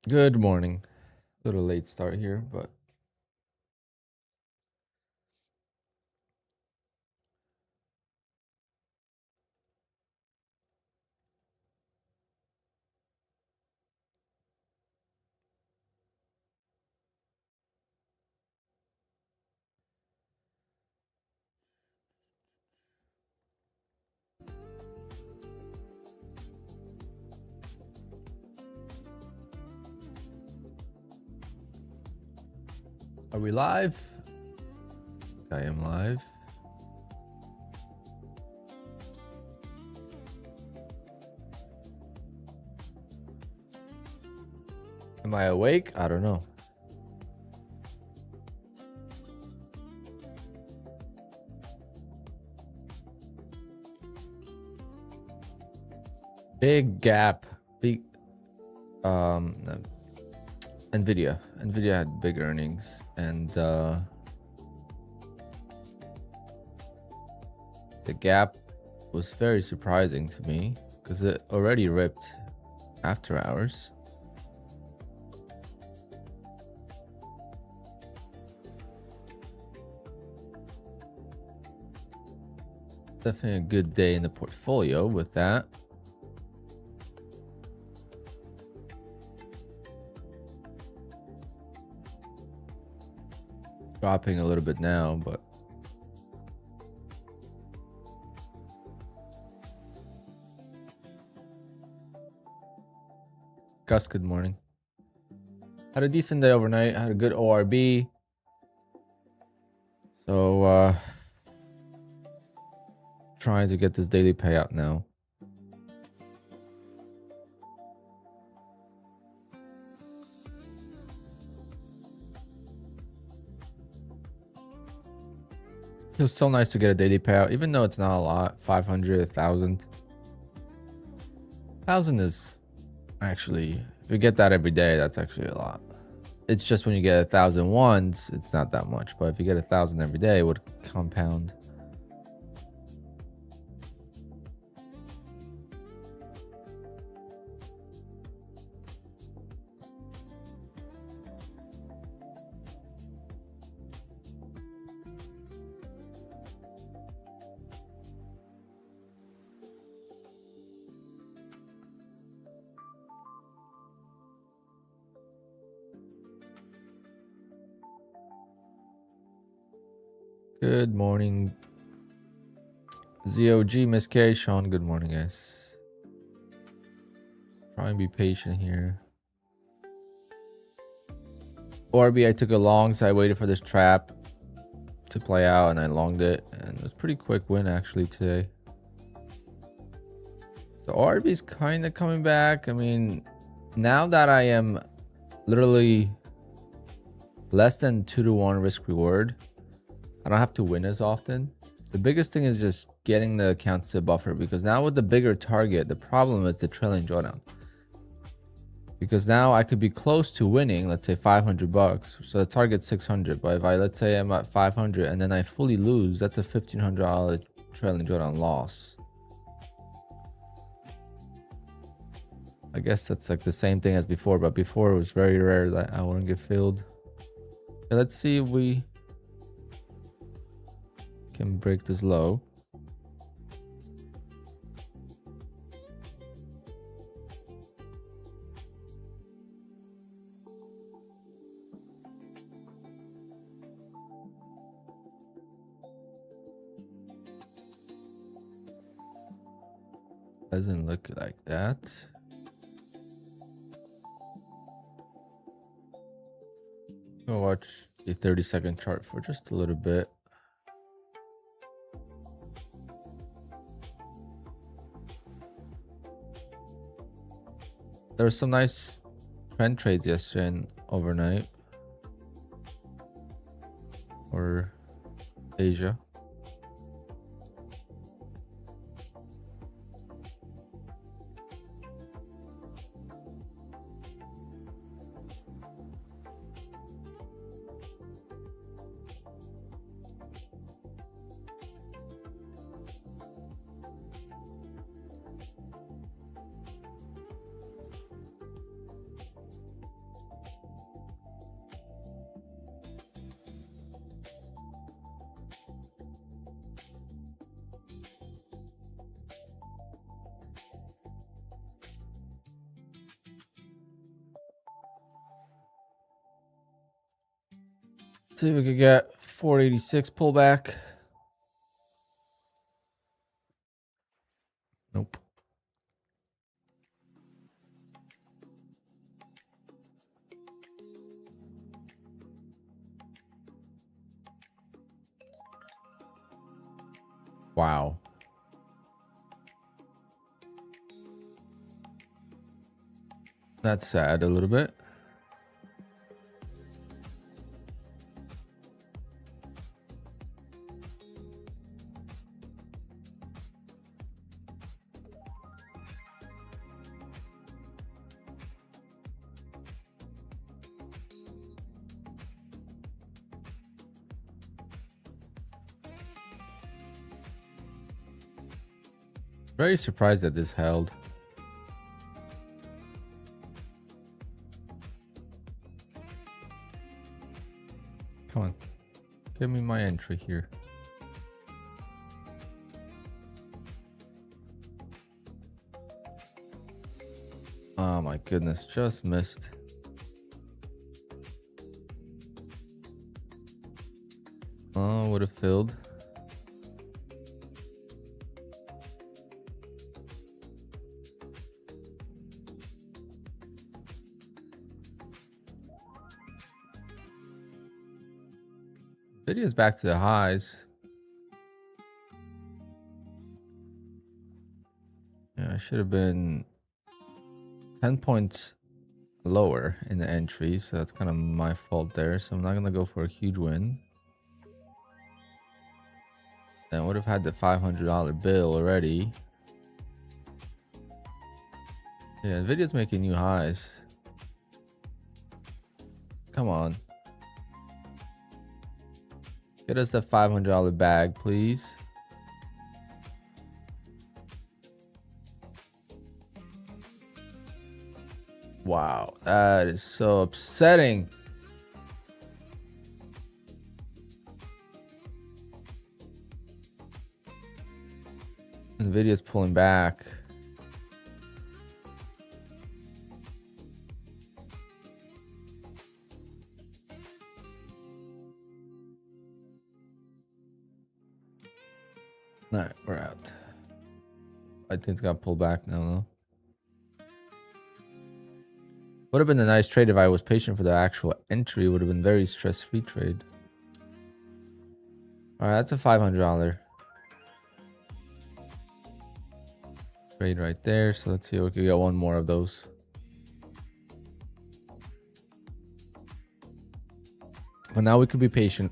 Good morning. A little late start here, but are we live? I am live. Am I awake? I don't know. Big gap. Big Nvidia. Nvidia had big earnings and the gap was very surprising to me because it already ripped after hours. Definitely a good day in the portfolio with that. Dropping a little bit now, but Gus, good morning. Had a decent day overnight. Had a good ORB. So trying to get this daily payout now. Feels so nice to get a daily payout, even though it's not a lot. 500, 1,000. 1,000 is actually, if you get that every day, that's actually a lot. It's just when you get 1,000 once, it's not that much. But if you get 1,000 every day, it would compound. Good morning, ZOG, Miss K, Sean. Good morning, guys. Try and be patient here. Orby, I took a long, so I waited for this trap to play out, and I longed it, and it was a pretty quick win actually today. So Orby's kind of coming back. I mean, now that I am literally less than 2-to-1 risk reward, I don't have to win as often. The biggest thing is just getting the accounts to buffer, because now with the bigger target, the problem is the trailing drawdown. Because now I could be close to winning, let's say 500 bucks. So the target's 600. But if let's say I'm at 500 and then I fully lose, that's a $1,500 trailing drawdown loss. I guess that's like the same thing as before, but before it was very rare that I wouldn't get filled. Okay, let's see if we can break this low. Doesn't look like that. I'll watch a 30-second chart for just a little bit. There were some nice trend trades yesterday and overnight, or Asia. See if we could get 486 pullback. Nope. Wow. That's sad a little bit. Very surprised that this held. Come on. Give me my entry here. Oh my goodness, just missed. Oh, would have filled. Video's back to the highs. Yeah, I should have been 10 points lower in the entry, so that's kind of my fault there. So I'm not gonna go for a huge win. And I would have had the $500 bill already. Yeah, Nvidia's making new highs. Come on. Get us the $500 bag, please. Wow, that is so upsetting. Nvidia's pulling back. All right, we're out. I think it's got pulled back now, though. Would have been a nice trade if I was patient for the actual entry. Would have been very stress-free trade. All right, that's a $500 trade right there. So let's see if we can get one more of those. But now we could be patient.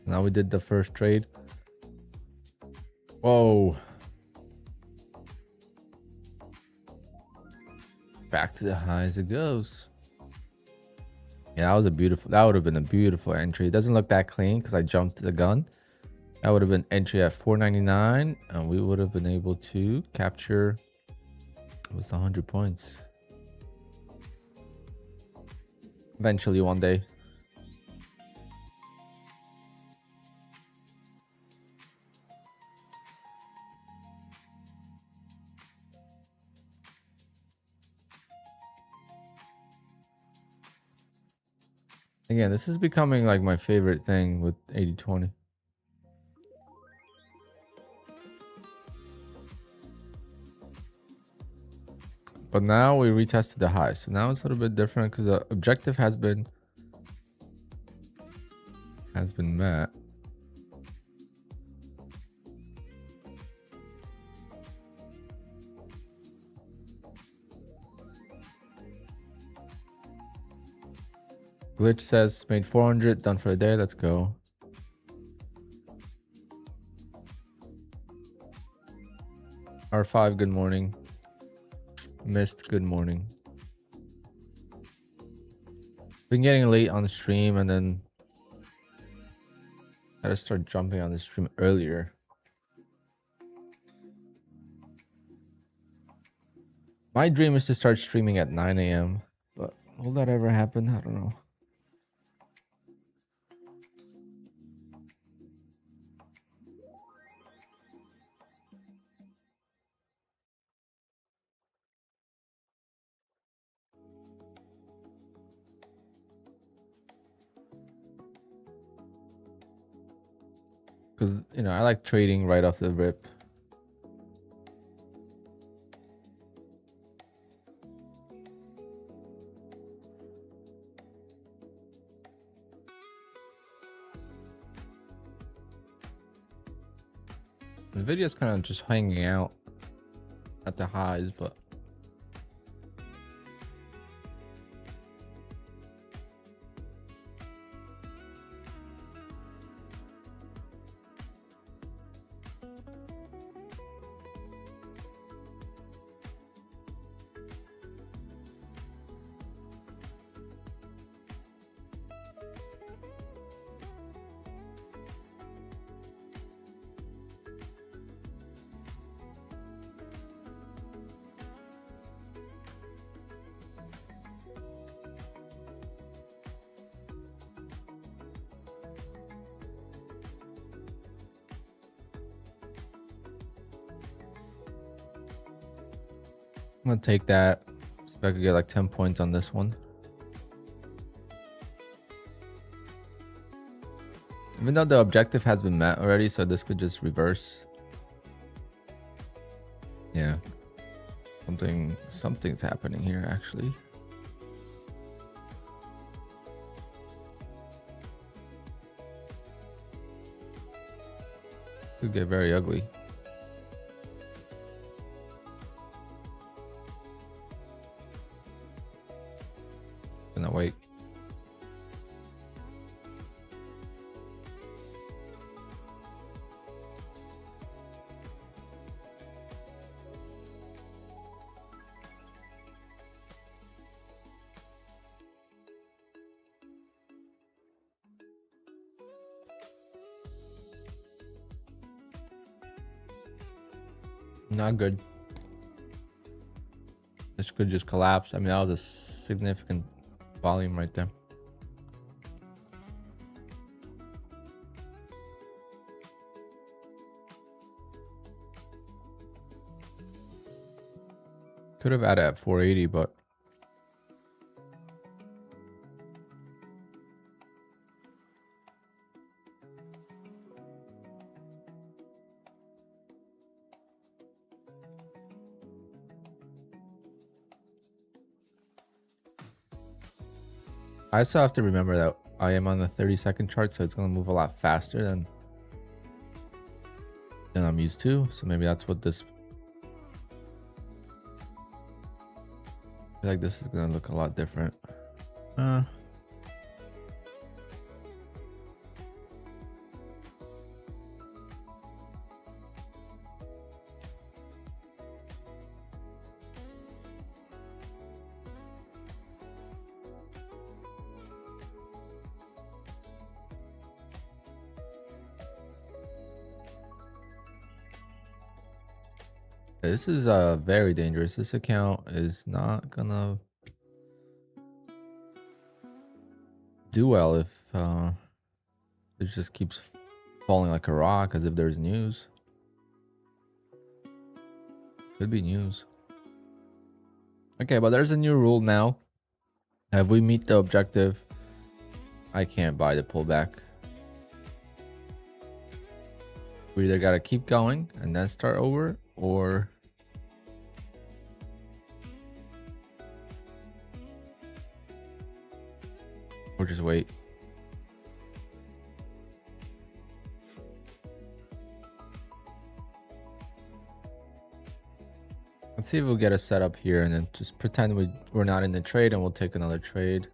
Now we did the first trade. Whoa. Back to the highs it goes. Yeah, that was a beautiful, that would have been a beautiful entry. It doesn't look that clean because I jumped the gun. That would have been entry at 499 and we would have been able to capture, it was 100 points. Eventually one day. Again, this is becoming like my favorite thing with 80-20. But now we retested the high. So now it's a little bit different because the objective has been met. Glitch says made 400, done for the day. Let's go. R5, good morning. Missed, good morning. Been getting late on the stream and then I gotta start jumping on the stream earlier. My dream is to start streaming at 9 a.m. But will that ever happen? I don't know. because, you know, I like trading right off the rip. The video is kind of just hanging out at the highs, but I'm gonna take that. See if I could get like 10 points on this one. Even though the objective has been met already, so this could just reverse. Yeah. Something's happening here actually. Could get very ugly. Gonna wait. Not good. This could just collapse. I mean, that was a significant volume right there. Could have added at 480, but I still have to remember that I am on the 30-second chart, so it's going to move a lot faster than I'm used to. So maybe that's what this... I feel like this is going to look a lot different. This is very dangerous. This account is not gonna do well if it just keeps falling like a rock, as if there's news. Could be news. Okay, but there's a new rule now. If we meet the objective, I can't buy the pullback. We either gotta keep going and then start over, or just wait. Let's see if we'll get a setup here and then just pretend we're not in the trade, and we'll take another trade.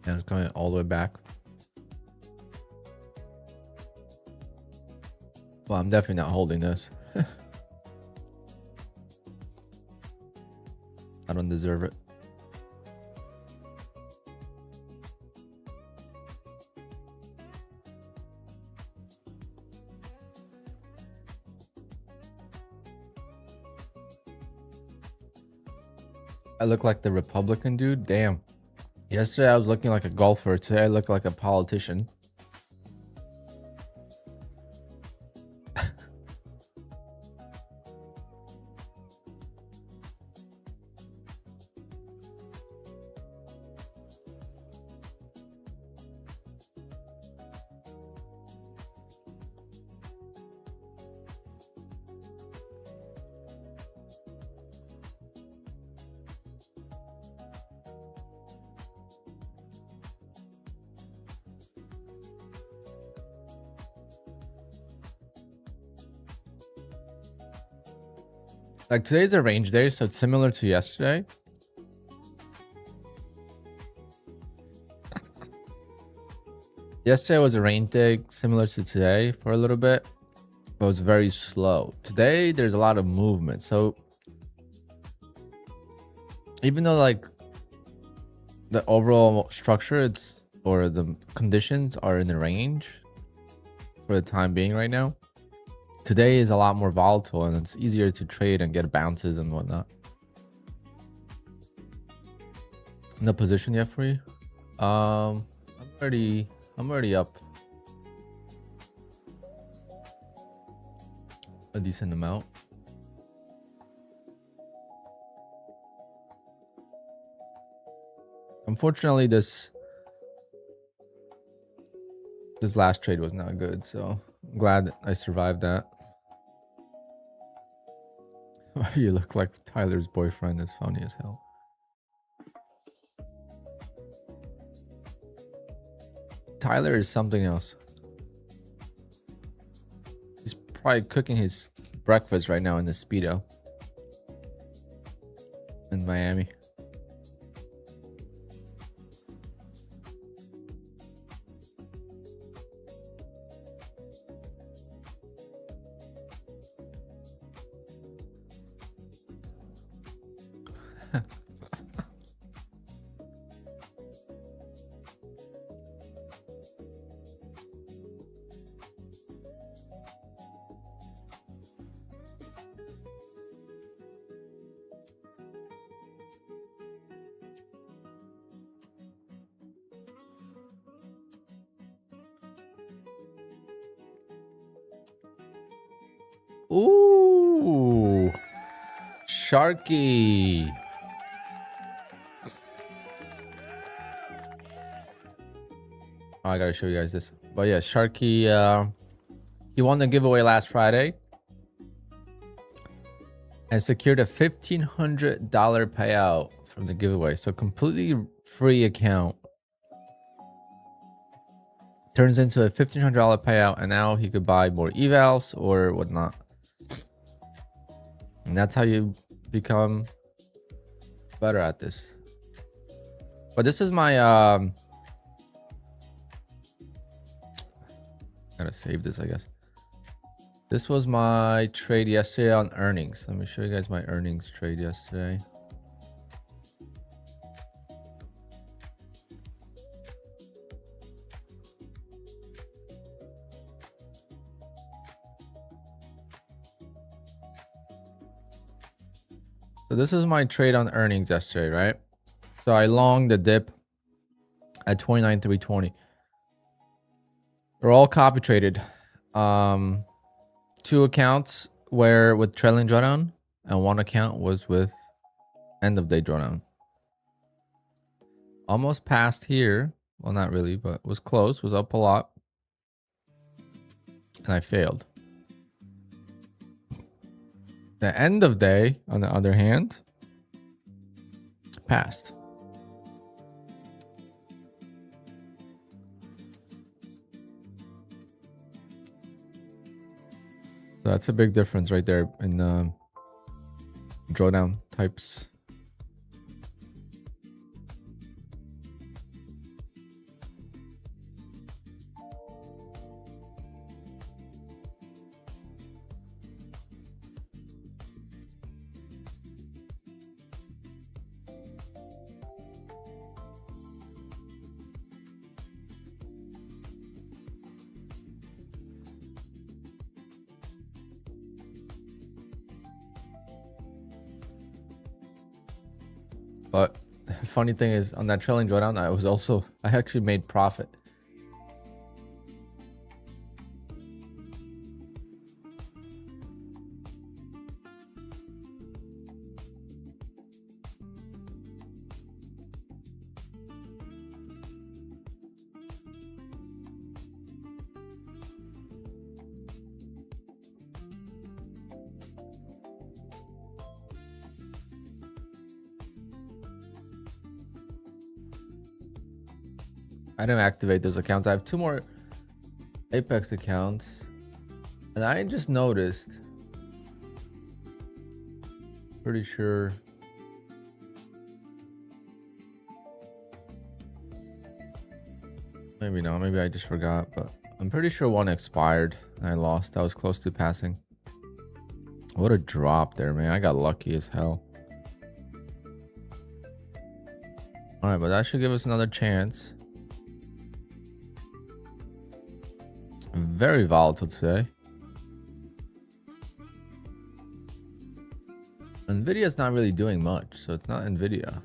And it's coming all the way back. Well, I'm definitely not holding this. I don't deserve it. I look like the Republican dude. Damn. Yesterday I was looking like a golfer. Today I look like a politician. Like today's a range day, so it's similar to yesterday. Yesterday was a range day, similar to today for a little bit, but it was very slow. Today, there's a lot of movement. So even though like the overall structure, or the conditions are in the range for the time being right now, today is a lot more volatile and it's easier to trade and get bounces and whatnot. No position yet for you? I'm already up a decent amount. Unfortunately, this last trade was not good, so I'm glad I survived that. You look like Tyler's boyfriend is funny as hell. Tyler is something else. He's probably cooking his breakfast right now in the Speedo in Miami. Ooh, Sharky. Oh, I gotta show you guys this. But yeah, Sharky, he won the giveaway last Friday and secured a $1,500 payout from the giveaway. So completely free account turns into a $1,500 payout, and now he could buy more evals or whatnot. And that's how you become better at this. But this is my gotta save this, I guess. This was my trade yesterday on earnings. Let me show you guys my earnings trade yesterday. So this is my trade on earnings yesterday, right? So I longed the dip at 29,320. They're all copy traded. 2 accounts were with trailing drawdown, and 1 account was with end of day drawdown. Almost passed here. Well, not really, but was close. Was up a lot, and I failed. The end of day, on the other hand, passed. So that's a big difference right there in drawdown types. But funny thing is, on that trailing drawdown, I actually made profit. I didn't activate those accounts. I have 2 more Apex accounts, and I just noticed, pretty sure, maybe not, maybe I just forgot, but I'm pretty sure one expired and I lost. I was close to passing. What a drop there, man. I got lucky as hell. All right, but that should give us another chance. Very volatile today. Nvidia's not really doing much, so it's not Nvidia.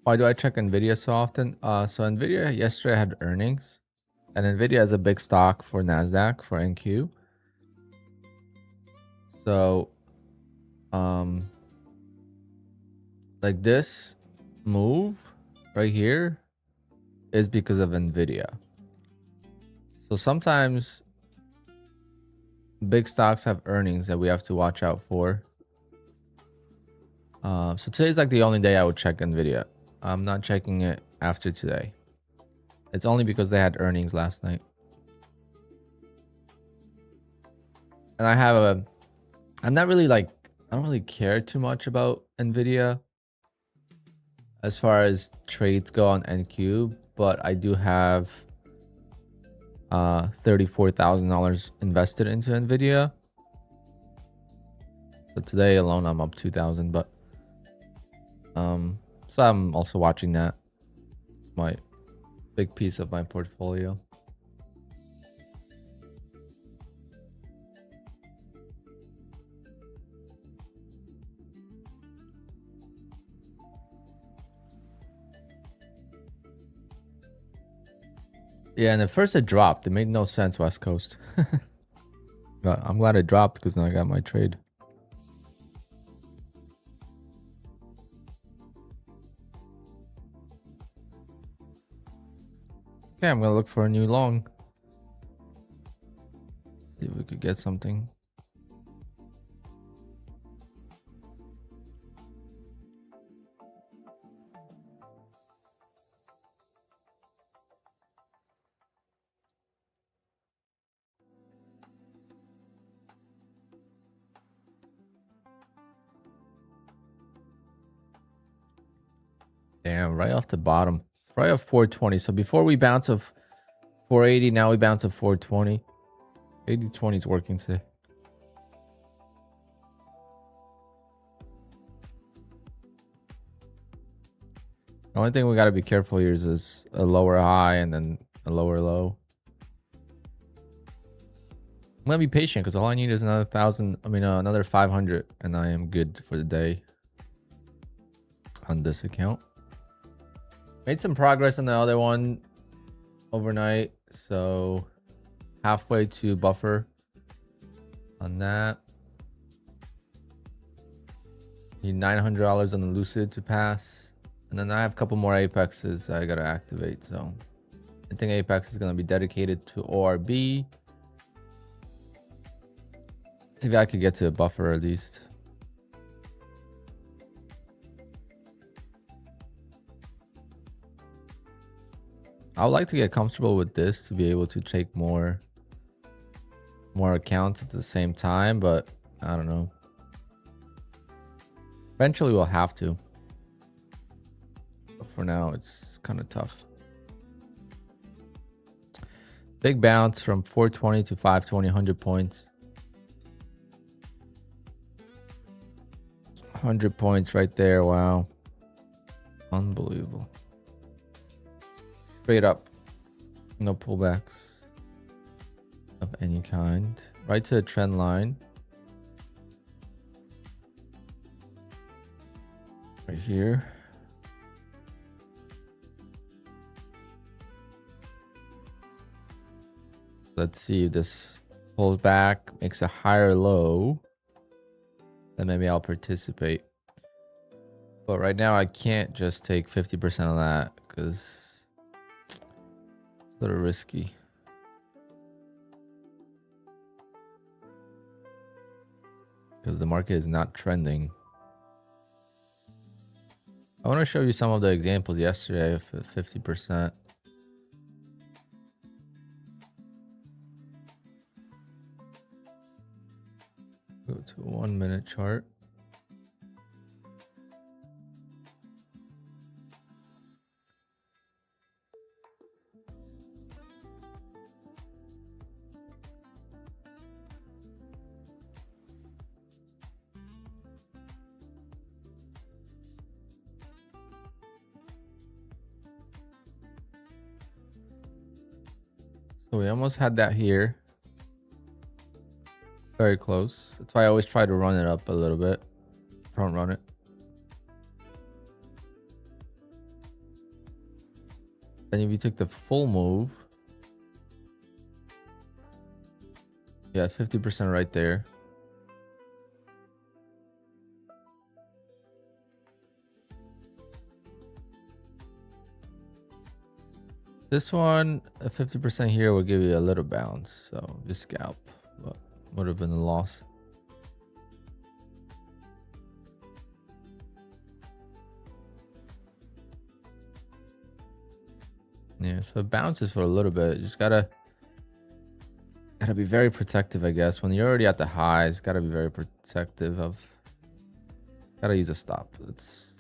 Why do I check Nvidia so often? So Nvidia yesterday had earnings, and Nvidia is a big stock for NASDAQ, for NQ. So, like this move right here is because of Nvidia. So sometimes big stocks have earnings that we have to watch out for. So today's like the only day I would check Nvidia. I'm not checking it after today. It's only because they had earnings last night. And I'm not really like, I don't really care too much about Nvidia as far as trades go on NQ, but I do have $34,000 invested into Nvidia. So today alone I'm up 2,000, but so I'm also watching that. My big piece of my portfolio. Yeah, and at first it dropped. It made no sense, West Coast. But I'm glad it dropped because now I got my trade. Okay, I'm gonna look for a new long. See if we could get something. Damn, right off the bottom. Right off 420. So before we bounce of 480, now we bounce of 420. 80-20 is working today. The only thing we got to be careful here is a lower high and then a lower low. I'm going to be patient because all I need is another 1,000. I mean, another 500, and I am good for the day on this account. Made some progress on the other one overnight, so halfway to buffer on that. Need $900 on the Lucid to pass, and then I have a couple more Apexes I gotta activate. So I think Apex is gonna be dedicated to ORB. See if I could get to a buffer at least. I would like to get comfortable with this to be able to take more accounts at the same time, but I don't know. Eventually we'll have to. But for now, it's kind of tough. Big bounce from 420 to 520, 100 points. 100 points right there. Wow. Unbelievable. Straight up. No pullbacks of any kind. Right to the trend line. Right here. So let's see if this pulls back, makes a higher low. Then maybe I'll participate. But right now I can't just take 50% of that because it's a little risky. Because the market is not trending. I want to show you some of the examples yesterday of 50%. Go to a 1 minute chart. So we almost had that here. Very close. That's why I always try to run it up a little bit. Front run it. Then if you took the full move. Yeah, 50% right there. This one, a 50% here will give you a little bounce. So just scalp. But would have been a loss. Yeah, so it bounces for a little bit. You just gotta be very protective, I guess. When you're already at the highs, gotta be very protective of. Gotta use a stop. Let's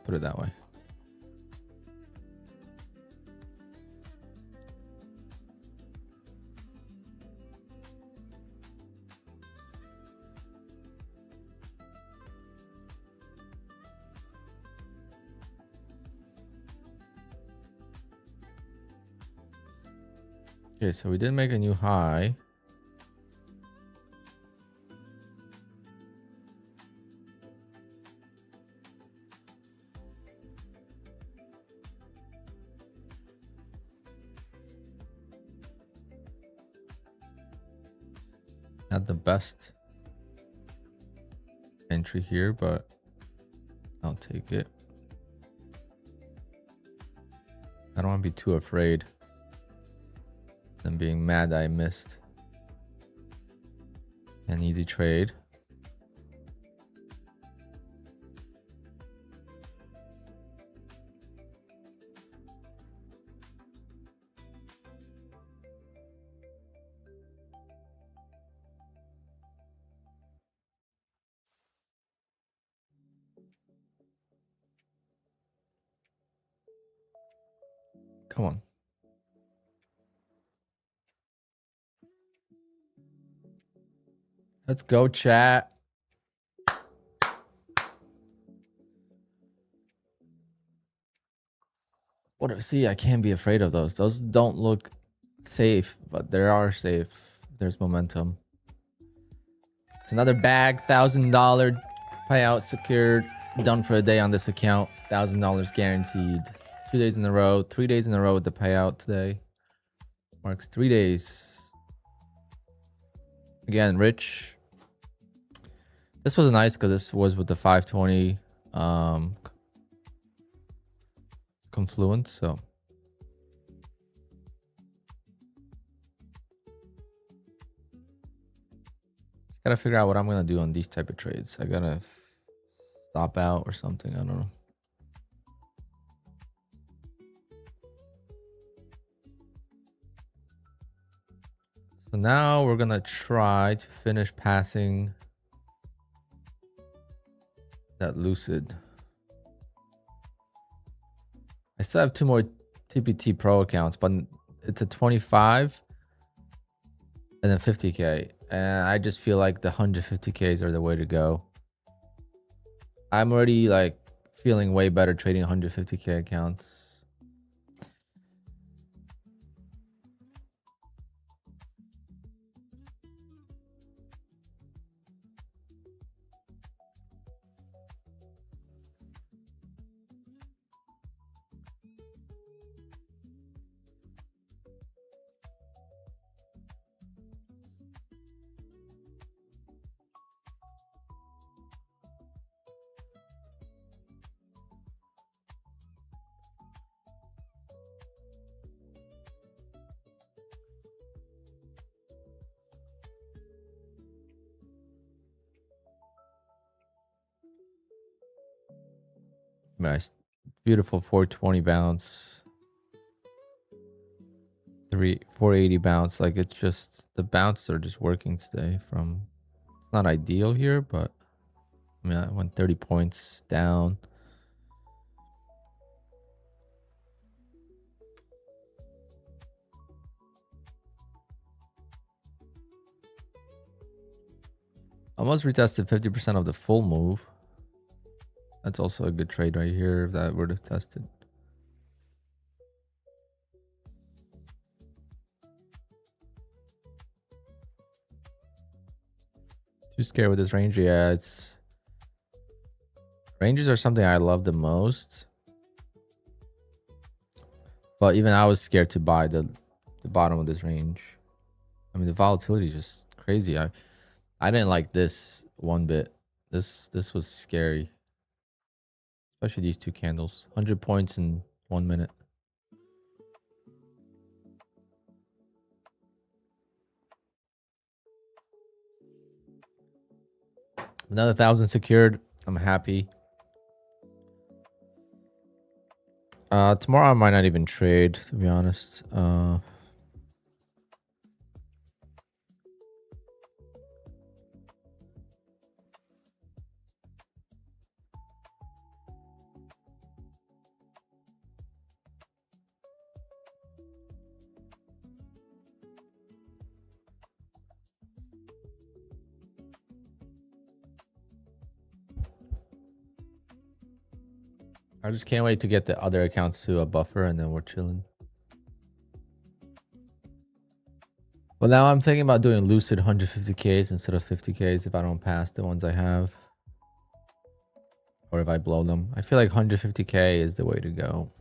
put it that way. Okay, so we did make a new high. Not the best entry here, but I'll take it. I don't want to be too afraid. I'm being mad that I missed an easy trade. Come on. Let's go, chat. What? See, I can't be afraid of those. Those don't look safe, but they are safe. There's momentum. It's another bag, $1,000 payout secured. Done for a day on this account. $1,000 guaranteed. 2 days in a row, 3 days in a row with the payout today. Marks 3 days. Again, rich. This was nice because this was with the 520 confluence. So just gotta figure out what I'm gonna do on these type of trades. I gotta stop out or something. I don't know. So now we're gonna try to finish passing that lucid. I still have 2 more TPT Pro accounts, but it's a 25 and then 50K. And I just feel like the 150Ks are the way to go. I'm already like feeling way better trading 150K accounts. Nice. Beautiful 420 bounce. 480 bounce. Like it's just the bounces are just working today from it's not ideal here, but I mean I went 30 points down. Almost retested 50% of the full move. That's also a good trade right here if that were to test it. Too scared with this range. Yeah, it's ranges are something I love the most. But even I was scared to buy the bottom of this range. I mean the volatility is just crazy. I didn't like this one bit. This was scary. Especially these two candles. 100 points in 1 minute. Another 1,000 secured. I'm happy. Tomorrow I might not even trade, to be honest. I just can't wait to get the other accounts to a buffer and then we're chilling. Well, now I'm thinking about doing lucid 150Ks instead of 50Ks if I don't pass the ones I have. Or if I blow them. I feel like 150K is the way to go.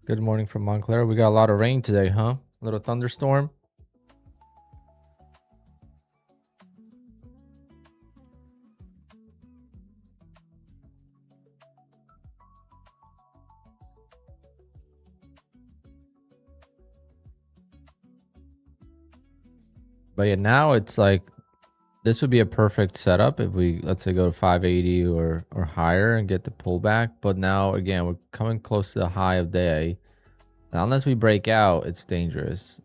Good morning from Montclair. We got a lot of rain today, huh? A little thunderstorm. But yeah, now it's like this would be a perfect setup if we, let's say, go to 580 or higher and get the pullback. But now, again, we're coming close to the high of day. And unless we break out, it's dangerous.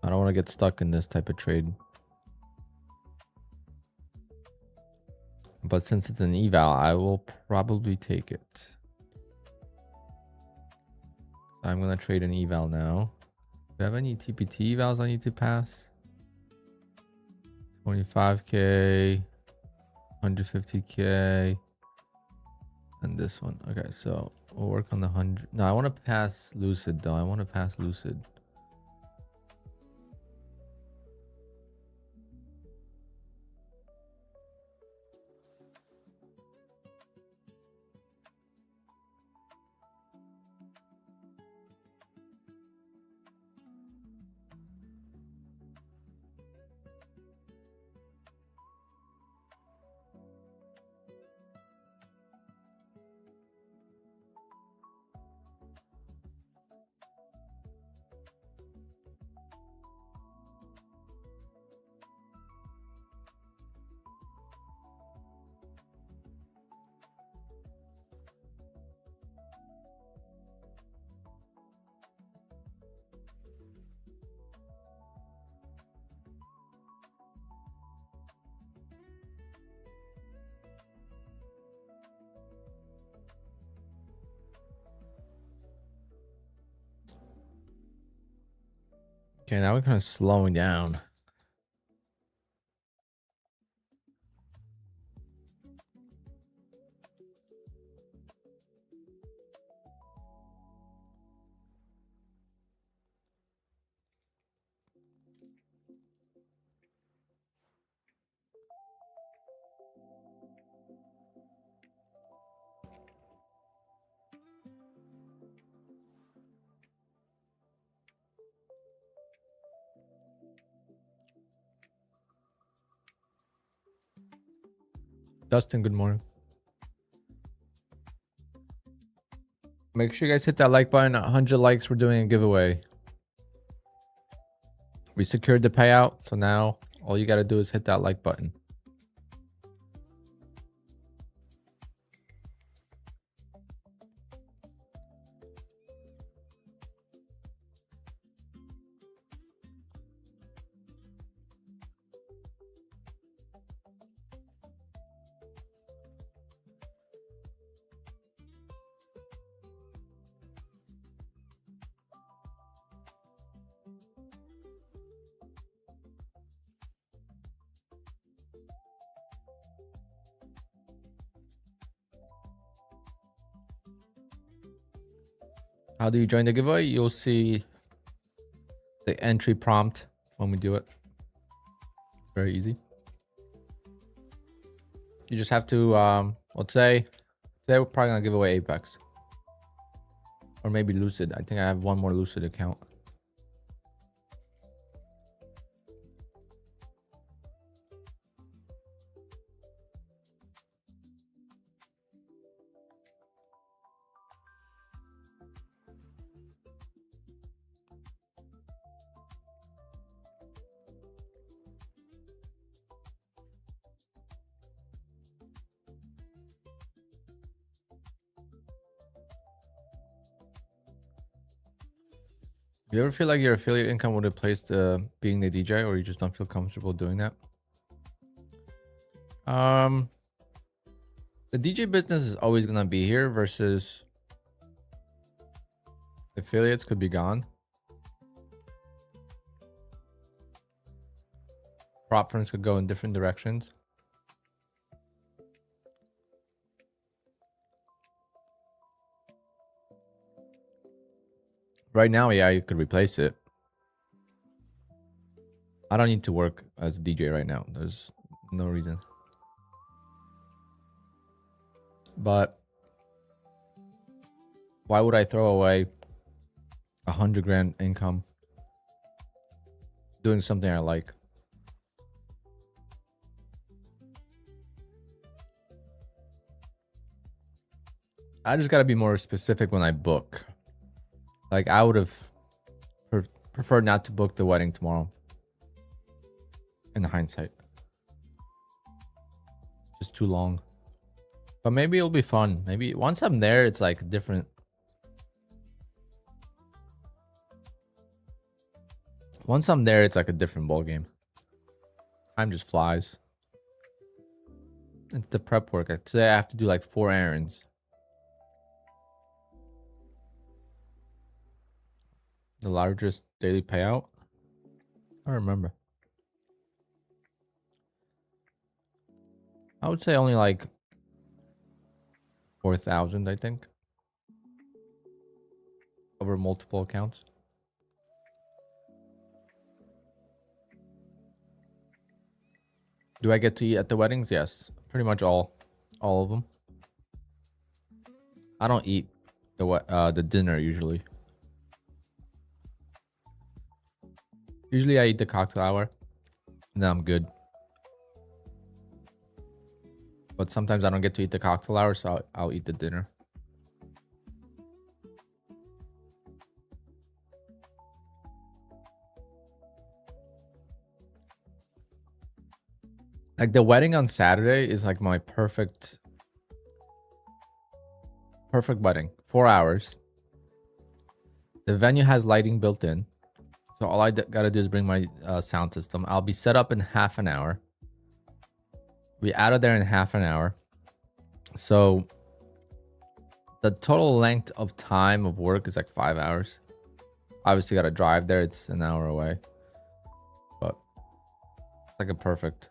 I don't want to get stuck in this type of trade. But since it's an eval, I will probably take it. So I'm going to trade an eval now. Do you have any TPT evals I need to pass? 25K, 150K, and this one. Okay, so we'll work on the 100. No, I want to pass Lucid though. I want to pass Lucid. Okay, now we're kind of slowing down. Dustin, good morning. Make sure you guys hit that like button. 100 likes, we're doing a giveaway. We secured the payout, so now all you got to do is hit that like button. How do you join the giveaway? You'll see the entry prompt when we do it. It's very easy. You just have to, let's say, today we're probably gonna give away Apex. Or maybe Lucid. I think I have one more Lucid account. You ever feel like your affiliate income would replace being the DJ, or you just don't feel comfortable doing that? The DJ business is always gonna be here versus affiliates could be gone. Prop firms could go in different directions. Right now, yeah, you could replace it. I don't need to work as a DJ right now. There's no reason. But why would I throw away 100 grand income doing something I like? I just got to be more specific when I book. Like, I would have preferred not to book the wedding tomorrow. In hindsight. Just too long. But maybe it'll be fun. Maybe once I'm there, it's like different. Once I'm there, it's like a different ball game. Time just flies. It's the prep work. Today I have to do like 4 errands. The largest daily payout? I don't remember. I would say only like 4,000, I think. Over multiple accounts. Do I get to eat at the weddings? Yes. Pretty much all of them. I don't eat the dinner usually. Usually I eat the cocktail hour and then I'm good. But sometimes I don't get to eat the cocktail hour, so I'll eat the dinner. Like the wedding on Saturday is like my perfect wedding. 4 hours. The venue has lighting built in. So all I gotta do is bring my sound system. I'll be set up in half an hour. Be out of there in half an hour. So the total length of time of work is like 5 hours. Obviously, got to drive there. It's an hour away, but it's like a perfect.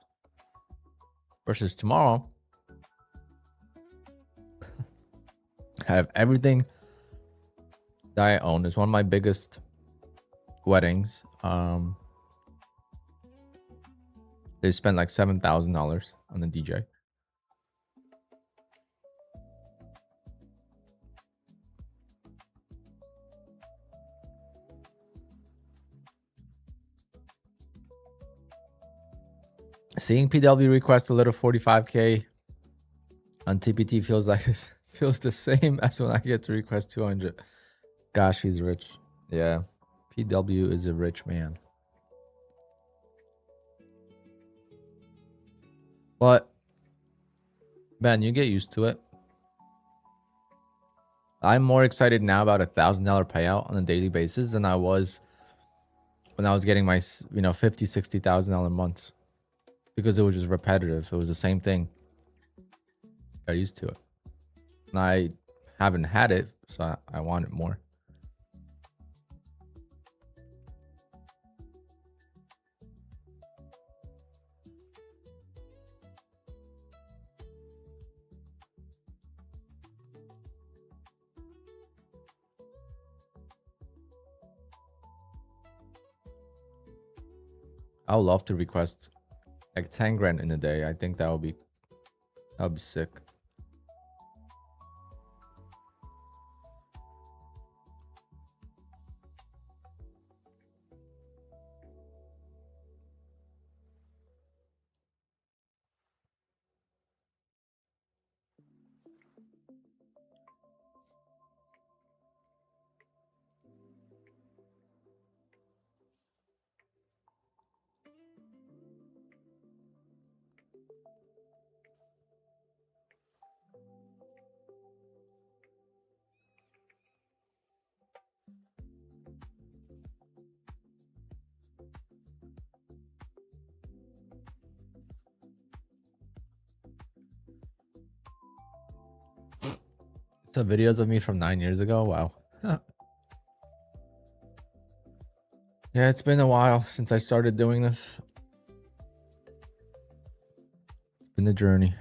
Versus tomorrow, I have everything that I own. It's one of my biggest weddings. They spent like $7,000 on the DJ. Seeing PW request a little 45K on TPT feels like feels the same as when I get to request 200. Gosh, he's rich. Yeah, PW is a rich man. But man, you get used to it. I'm more excited now about $1,000 payout on a daily basis than I was when I was getting my, $50,000-$60,000 months, because it was just repetitive. It was the same thing. Got used to it. And I haven't had it, so I want it more. I would love to request like 10 grand in a day. I think that would be sick. So videos of me from 9 years ago. Wow. Yeah, it's been a while since I started doing this. It's been a journey.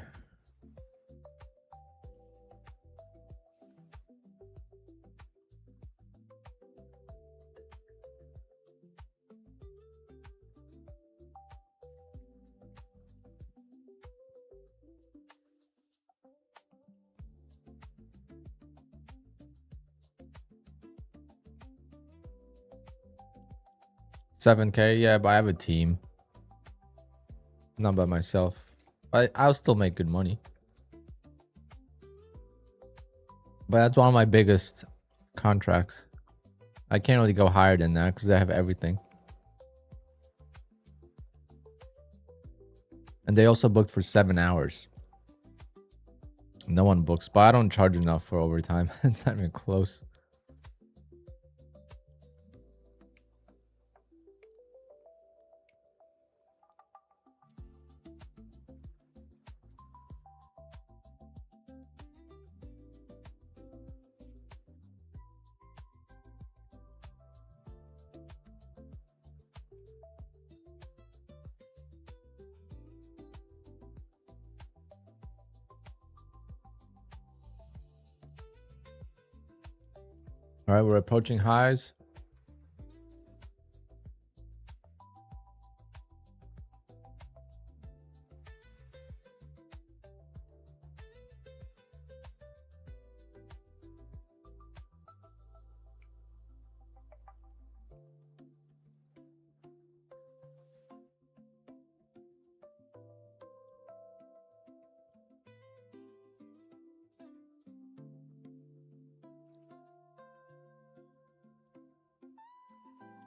$7K, yeah, but I have a team. Not by myself. I'll still make good money. But that's one of my biggest contracts. I can't really go higher than that because I have everything. And they also booked for 7 hours. No one books, but I don't charge enough for overtime. It's not even close. All right, we're approaching highs.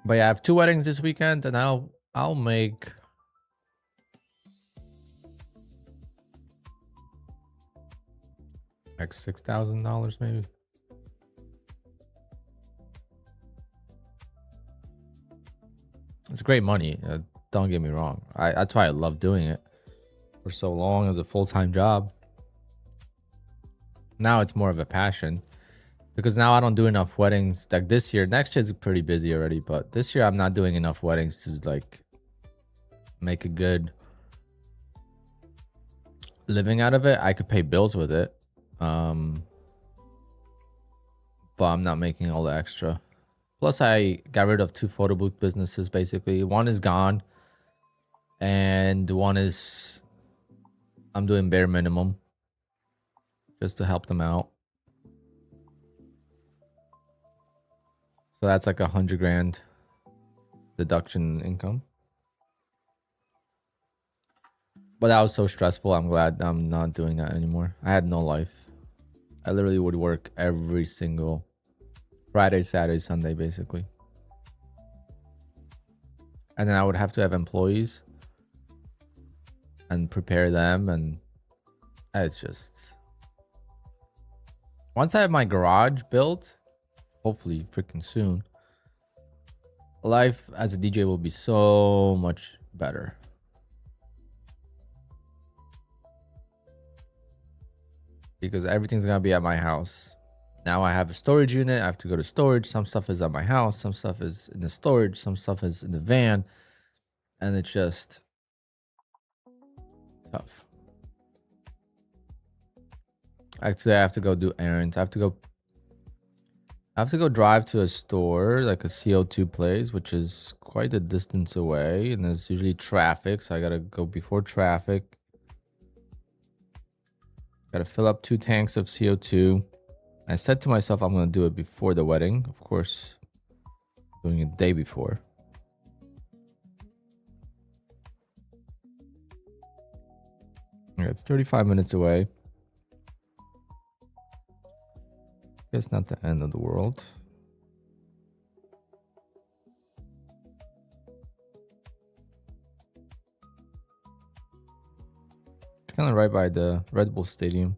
But yeah, I have 2 weddings this weekend, and I'll make like $6,000 maybe. It's great money. Don't get me wrong. That's why I love doing it for so long as a full-time job. Now it's more of a passion. Because now I don't do enough weddings. Like this year, next year's pretty busy already, but this year I'm not doing enough weddings to like make a good living out of it. I could pay bills with it. But I'm not making all the extra. Plus I got rid of 2 photo booth businesses basically. One is gone and one is I'm doing bare minimum just to help them out. So that's like 100 grand deduction income. But that was so stressful. I'm glad I'm not doing that anymore. I had no life. I literally would work every single Friday, Saturday, Sunday, basically. And then I would have to have employees and prepare them. And it's just... Once I have my garage built, hopefully freaking soon, life as a DJ will be so much better. Because everything's gonna be at my house. Now I have a storage unit. I have to go to storage. Some stuff is at my house. Some stuff is in the storage. Some stuff is in the van. And it's just tough. Actually, I have to go do errands. I have to go drive to a store, like a CO2 place, which is quite a distance away. And there's usually traffic. So I gotta go before traffic. Gotta fill up 2 tanks of CO2. I said to myself, I'm going to do it before the wedding. Of course, doing it the day before. Yeah, it's 35 minutes away. Guess not the end of the world. It's kind of right by the Red Bull Stadium.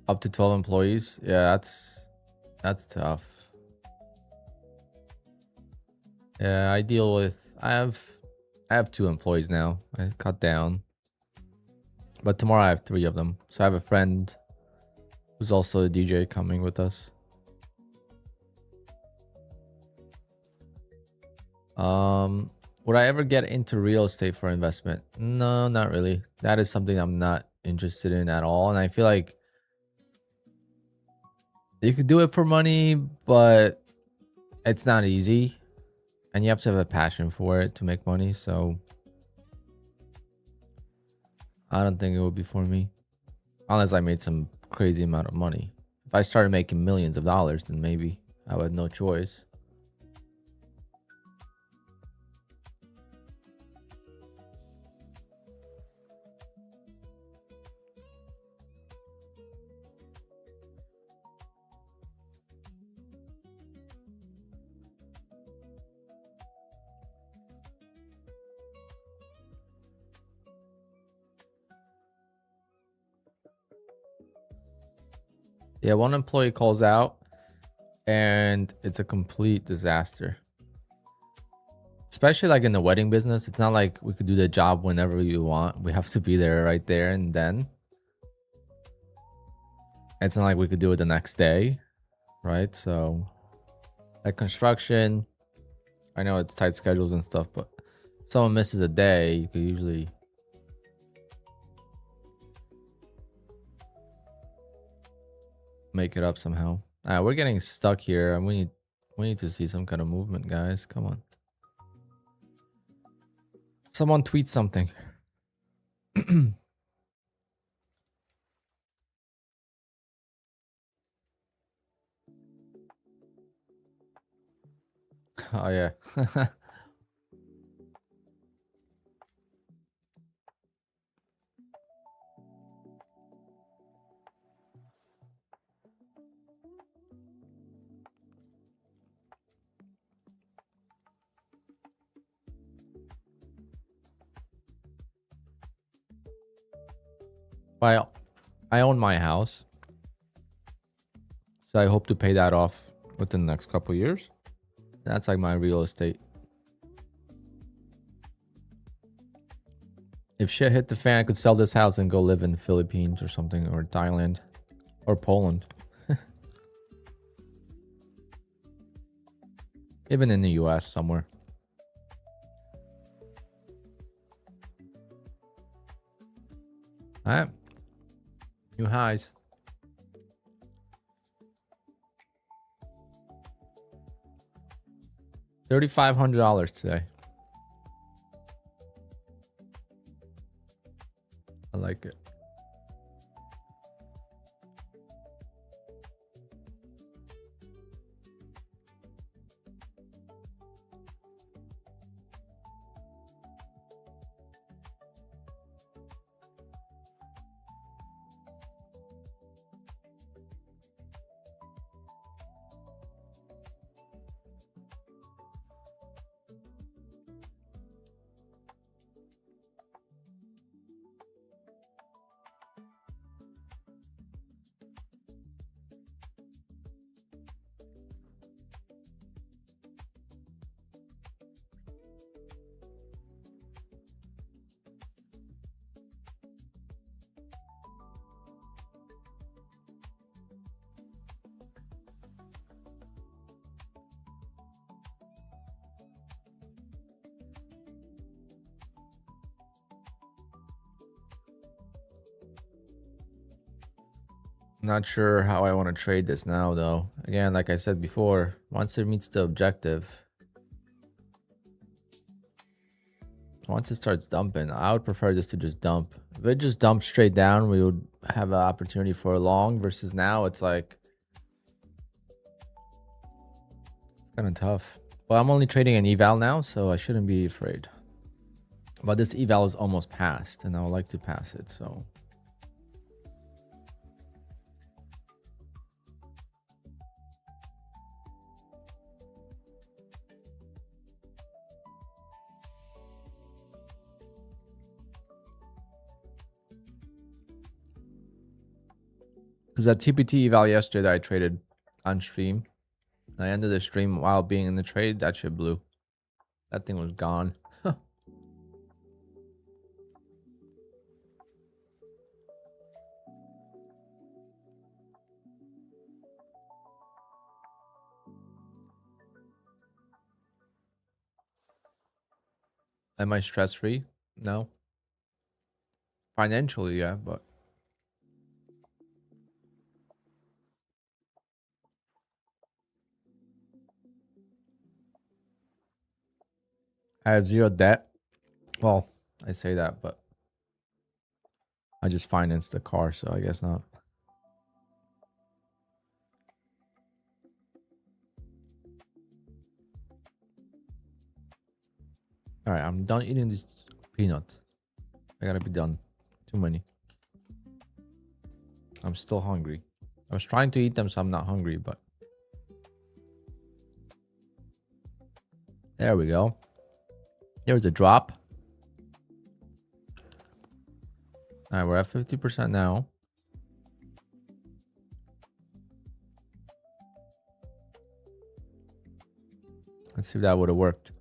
Up to 12 employees. Yeah, that's tough. Yeah, I have 2 employees now. I cut down. But tomorrow I have 3 of them. So I have a friend who's also a DJ coming with us. Would I ever get into real estate for investment? No, not really. That is something I'm not interested in at all. And I feel like you could do it for money, but it's not easy. And you have to have a passion for it to make money. So I don't think it would be for me. Unless I made some crazy amount of money. If I started making millions of dollars, then maybe I would have no choice. Yeah, one employee calls out and it's a complete disaster. Especially like in the wedding business. It's not like we could do the job whenever we want. We have to be there right there and then. It's not like we could do it the next day, right? So like construction, I know it's tight schedules and stuff, but if someone misses a day, you could usually make it up somehow. We're getting stuck here and we need to see some kind of movement, guys. Come on. Someone tweet something. Oh yeah. I own my house. So I hope to pay that off within the next couple of years. That's like my real estate. If shit hit the fan, I could sell this house and go live in the Philippines or something, or Thailand, or Poland. Even in the US somewhere. All right. New highs. $3,500 today. I like it. Not sure how I want to trade this now, though. Again, like I said before, once it meets the objective, once it starts dumping, I would prefer this to just dump. If it just dumps straight down, we would have an opportunity for a long, versus now it's like it's kind of tough. But I'm only trading an eval now, so I shouldn't be afraid. But this eval is almost passed, and I would like to pass it, so. Because that TPT eval yesterday that I traded on stream, I ended the stream while being in the trade. That shit blew. That thing was gone. Am I stress free? No. Financially, yeah, but I have zero debt. Well, I say that, but I just financed the car, so I guess not. All right, I'm done eating these peanuts. I gotta be done. Too many. I'm still hungry. I was trying to eat them so I'm not hungry, but there we go. There's a drop. All right, we're at 50% now. Let's see if that would have worked.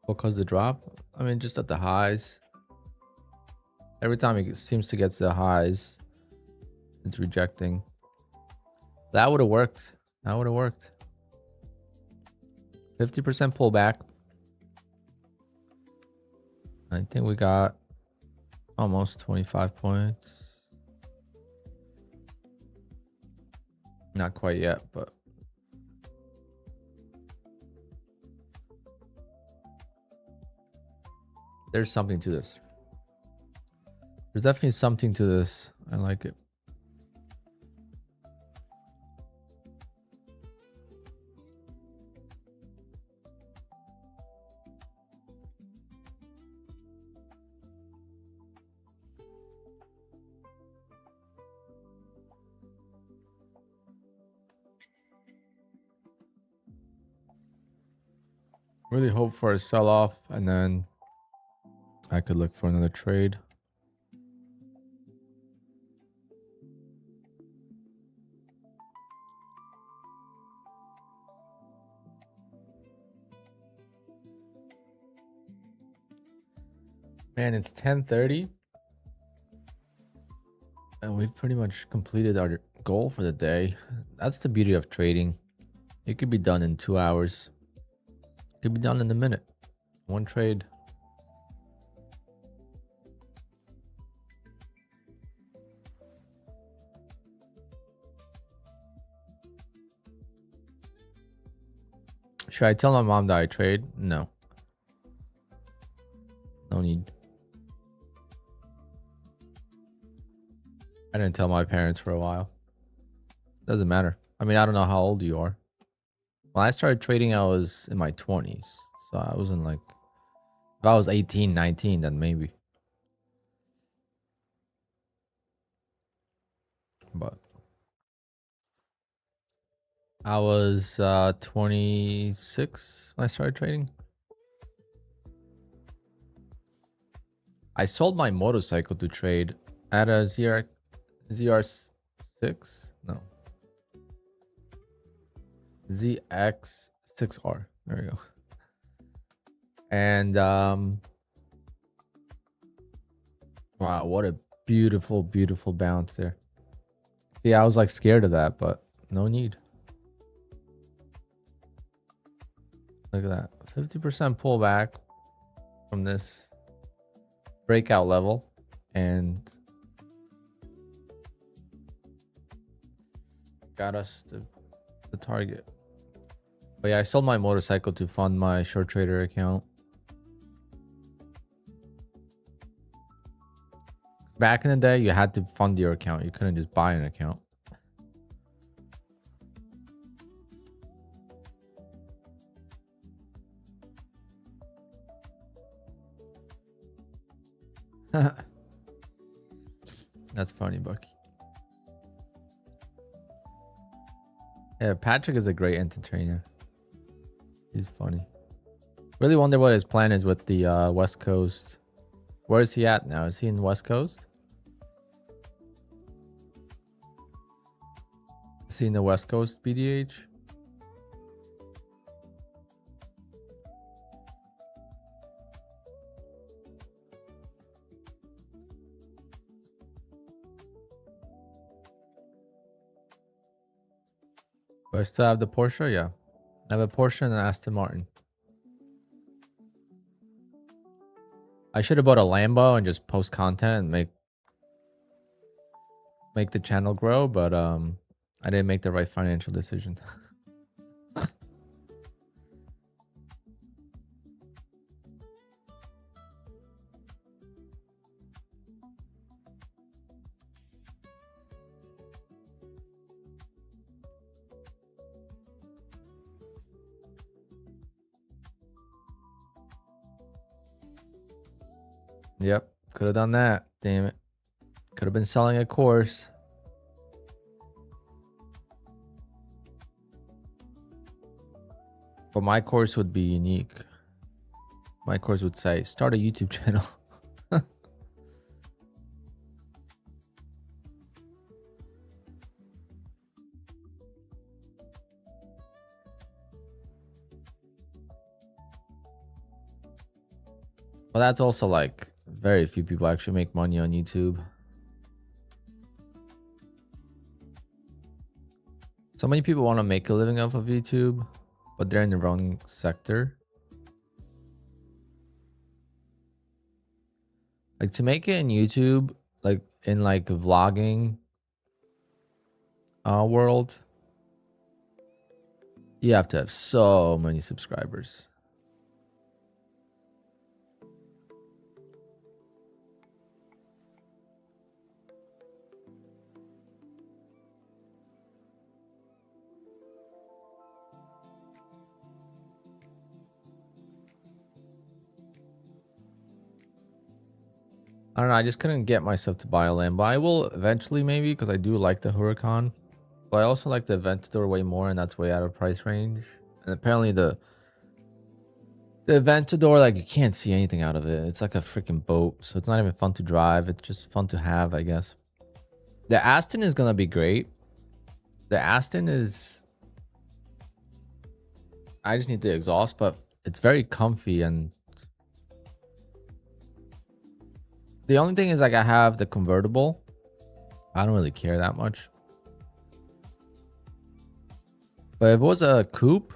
Because the drop, I mean, just at the highs. Every time it seems to get to the highs, it's rejecting. That would have worked. That would have worked. 50% pullback. I think we got almost 25 points. Not quite yet, but there's something to this. There's definitely something to this. I like it. Really hope for a sell-off, and then I could look for another trade. Man, it's 10:30. And we've pretty much completed our goal for the day. That's the beauty of trading. It could be done in 2 hours. It could be done in a minute. One trade. Should I tell my mom that I trade? No. No need. I didn't tell my parents for a while. Doesn't matter. I mean, I don't know how old you are. When I started trading, I was in my 20s. So I wasn't like... If I was 18, 19, then maybe. But... I was 26 when I started trading. I sold my motorcycle to trade at a ZR6. No. ZX6R. There we go. And wow, what a beautiful, beautiful bounce there. See, I was like scared of that, but no need. Look at that. 50% pullback from this breakout level, and got us the target. But yeah, I sold my motorcycle to fund my short trader account. Back in the day, you had to fund your account. You couldn't just buy an account. That's funny, Bucky. Yeah, Patrick is a great entertainer. He's funny. Really wonder what his plan is with the West Coast. Where is he at now? Is he in the West Coast? Is he in the West Coast, BDH? Do I still have the Porsche? Yeah. I have a Porsche and an Aston Martin. I should have bought a Lambo and just post content and make the channel grow, but I didn't make the right financial decision. Yep, could have done that. Damn it. Could have been selling a course. But my course would be unique. My course would say, start a YouTube channel. Well, that's also like very few people actually make money on YouTube. So many people want to make a living off of YouTube, but they're in the wrong sector. Like to make it in YouTube, like in like a vlogging world, you have to have so many subscribers. I don't know. I just couldn't get myself to buy a Lambo. I will eventually, maybe, because I do like the Huracan. But I also like the Aventador way more, and that's way out of price range. And apparently the The Aventador, like you can't see anything out of it. It's like a freaking boat, so it's not even fun to drive. It's just fun to have, I guess. The Aston is gonna be great. The Aston is, I just need the exhaust, but it's very comfy. And the only thing is, like, I have the convertible. I don't really care that much. But if it was a coupe,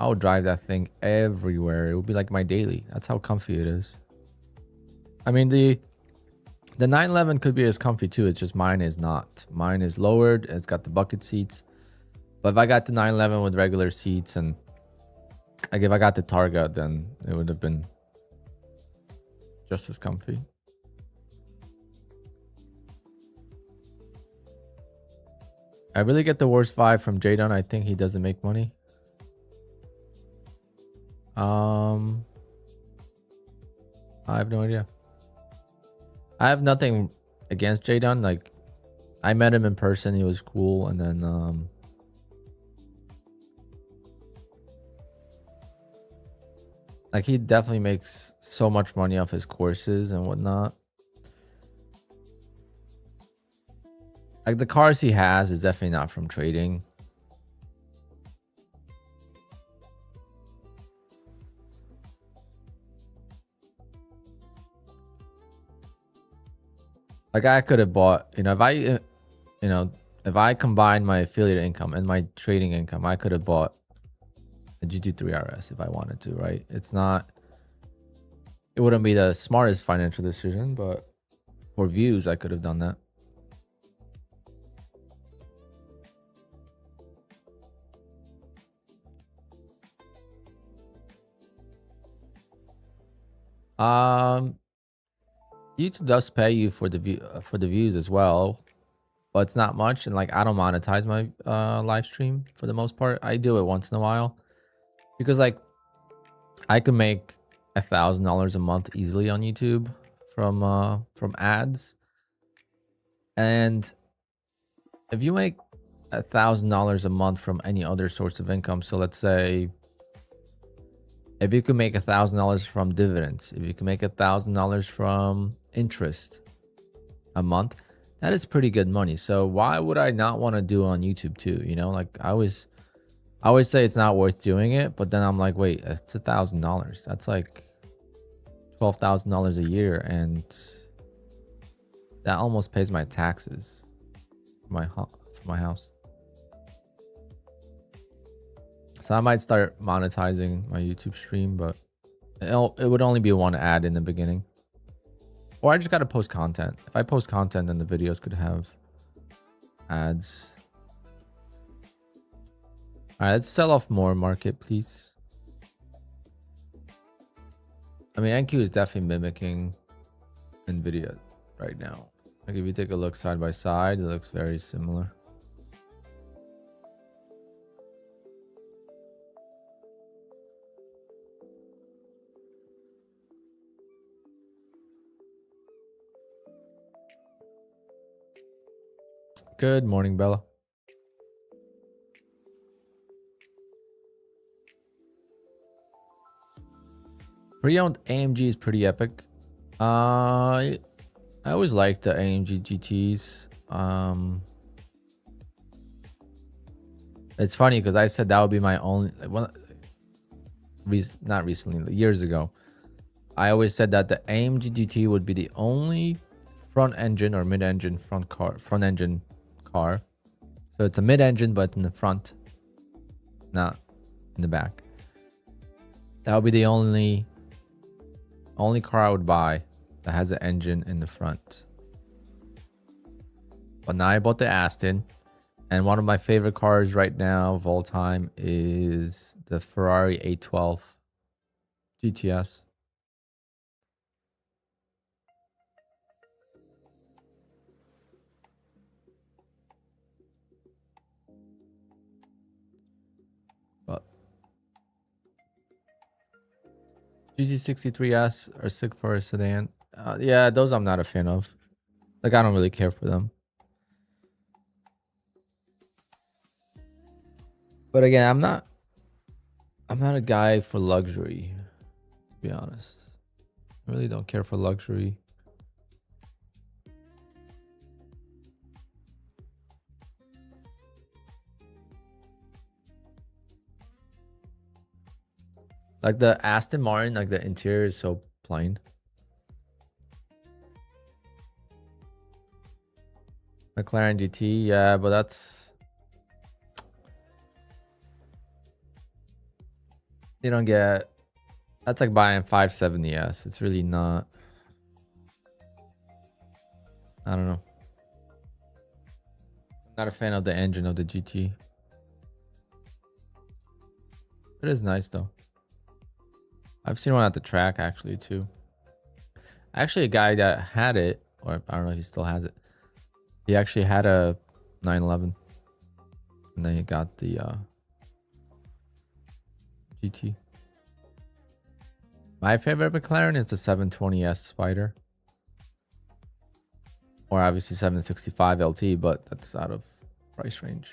I would drive that thing everywhere. It would be like my daily. That's how comfy it is. I mean, the 911 could be as comfy too. It's just mine is not. Mine is lowered. It's got the bucket seats. But if I got the 911 with regular seats, and like if I got the Targa, then it would have been just as comfy. I really get the worst vibe from Jadon. I think he doesn't make money. I have no idea. I have nothing against Jadon. Like, I met him in person. He was cool. And then like, he definitely makes so much money off his courses and whatnot. Like, the cars he has is definitely not from trading. Like, I could have bought, if I combine my affiliate income and my trading income, I could have bought a GT3 RS if I wanted to, right? It wouldn't be the smartest financial decision, but for views, I could have done that. YouTube does pay you for the views as well, but it's not much. And like, I don't monetize my live stream for the most part. I do it once in a while because like I could make $1,000 a month easily on YouTube from ads. And if you make $1,000 a month from any other source of income, so let's say if you could make $1,000 from dividends, if you can make $1,000 from interest a month, that is pretty good money. So why would I not want to do on YouTube too? Like I always say it's not worth doing it, but then I'm like, wait, it's $1,000. That's like $12,000 a year, and that almost pays my taxes for my house. So I might start monetizing my YouTube stream, but it would only be one ad in the beginning. Or I just got to post content. If I post content, then the videos could have ads. All right, let's sell off more market, please. I mean, NQ is definitely mimicking NVIDIA right now. Like if you take a look side by side, it looks very similar. Good morning, Bella. Pre-owned AMG is pretty epic. I always liked the AMG GTs. It's funny because I said that would be my only not recently, years ago. I always said that the AMG GT would be the only front engine or mid-engine front engine car. So it's a mid-engine, but in the front, not in the back. That would be the only car I would buy that has an engine in the front. But now I bought the Aston, and one of my favorite cars right now of all time is the Ferrari 812 GTS. But GT63S are sick for a sedan. Yeah, those I'm not a fan of. Like, I don't really care for them. But again, I'm not a guy for luxury. be honest. I really don't care for luxury. Like the Aston Martin, like the interior is so plain. McLaren GT, yeah, but that's... You don't get... That's like buying 570S. It's really not... I don't know. Not a fan of the engine of the GT. It is nice though. I've seen one at the track actually too. Actually, a guy that had it, or I don't know if he still has it. He actually had a 911, and then he got the GT. My favorite McLaren is the 720S Spider, or obviously 765 LT, but that's out of price range.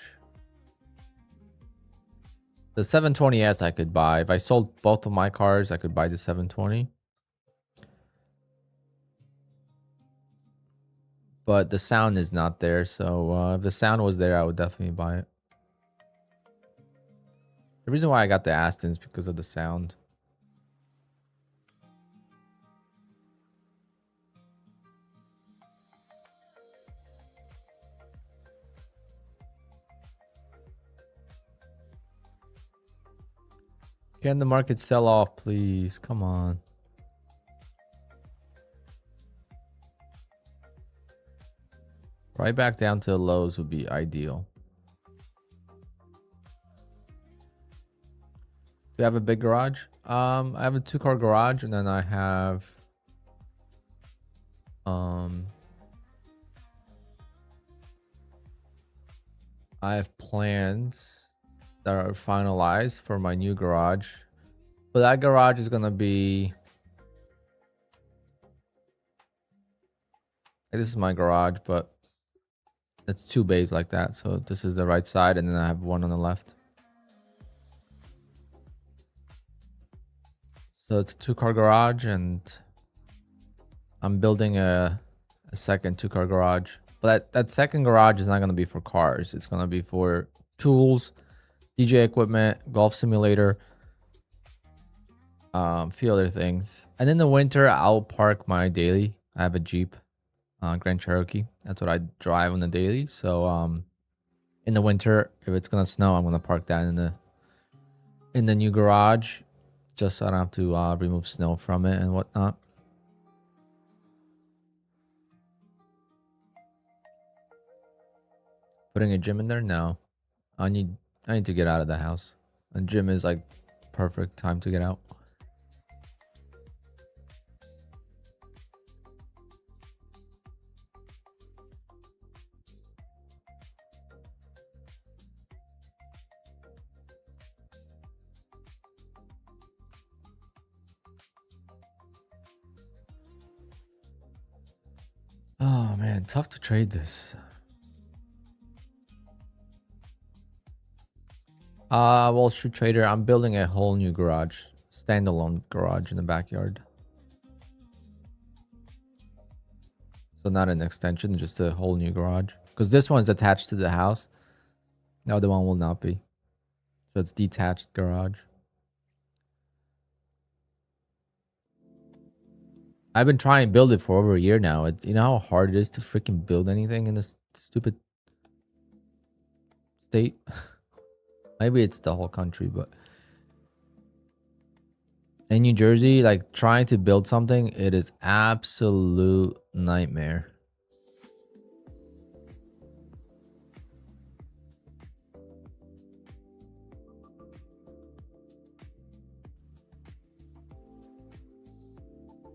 The 720S I could buy. If I sold both of my cars, I could buy the 720. But the sound is not there, so if the sound was there, I would definitely buy it. The reason why I got the Aston is because of the sound. Can the market sell off, please? Come on. Right back down to the lows would be ideal. Do you have a big garage? I have a 2-car garage, and then I have plans that are finalized for my new garage. But that garage is gonna be... This is my garage, but it's 2 bays like that. So this is the right side, and then I have one on the left. So it's a 2-car garage, and I'm building a second 2-car garage. But that second garage is not going to be for cars. It's going to be for tools, DJ equipment, golf simulator, a few other things. And in the winter, I'll park my daily. I have a Jeep, Grand Cherokee. That's what I drive on the daily. So in the winter, if it's going to snow, I'm going to park that in the new garage, just so I don't have to remove snow from it and whatnot. Putting a gym in there? No. I need to get out of the house. A gym is like perfect time to get out. Oh man, tough to trade this. Wall Street Trader, I'm building a whole new garage. Standalone garage in the backyard. So not an extension, just a whole new garage. Because this one's attached to the house. The other one will not be. So it's detached garage. I've been trying to build it for over a year now. You know how hard it is to freaking build anything in this stupid state? Maybe it's the whole country, but in New Jersey, like trying to build something, it is absolute nightmare.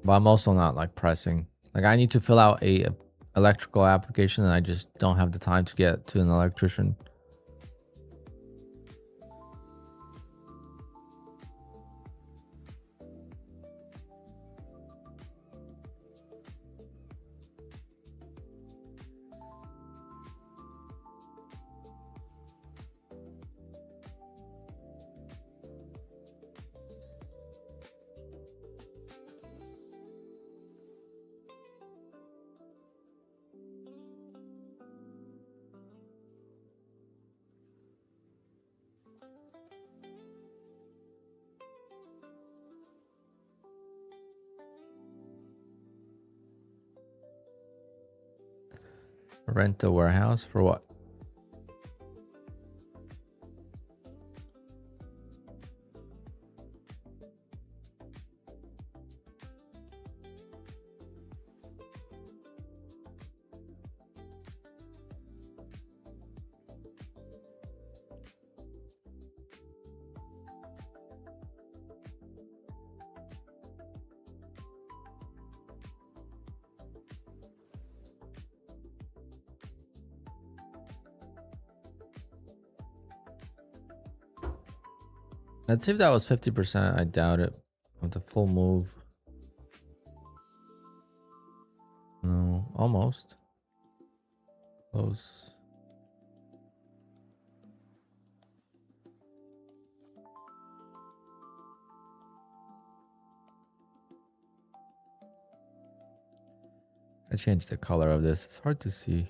But I'm also not like pressing. Like I need to fill out a electrical application, and I just don't have the time to get to an electrician. Rent a warehouse for what? Let's see if that was 50%. I doubt it. With the full move. No, almost. Close. I changed the color of this. It's hard to see.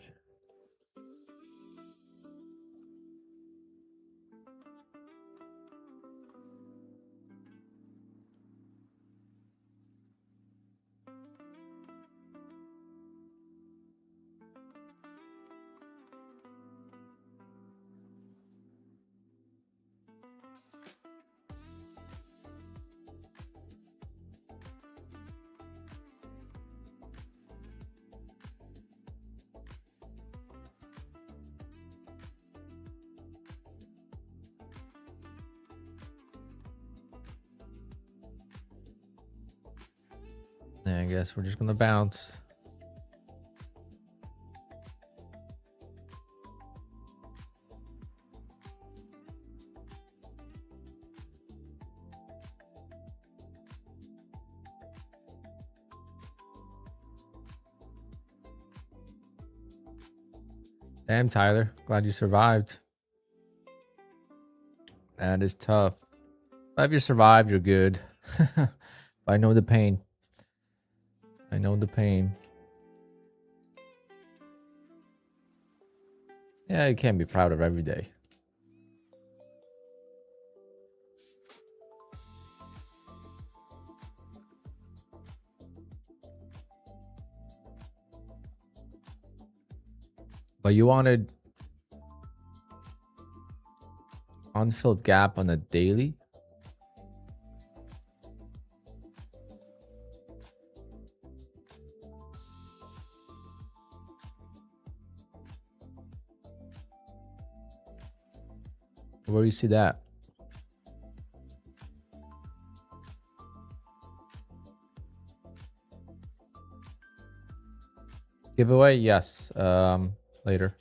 Yeah, I guess we're just gonna bounce. Damn, Tyler. Glad you survived. That is tough. But if you survived, you're good. I know the pain. I know the pain. Yeah, you can't be proud of every day. But you wanted unfilled gap on a daily? Where do you see that? Giveaway? Yes. Later.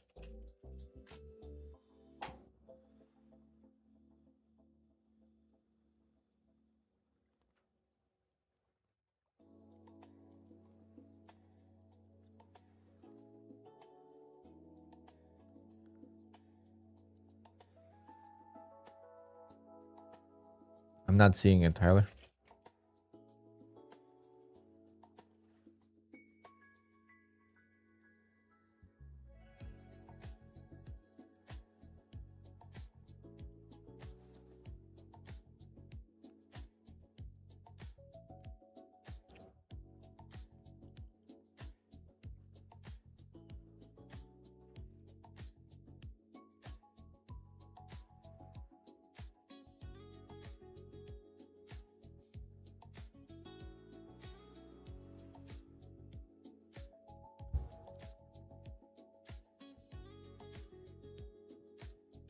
I'm not seeing it, Tyler.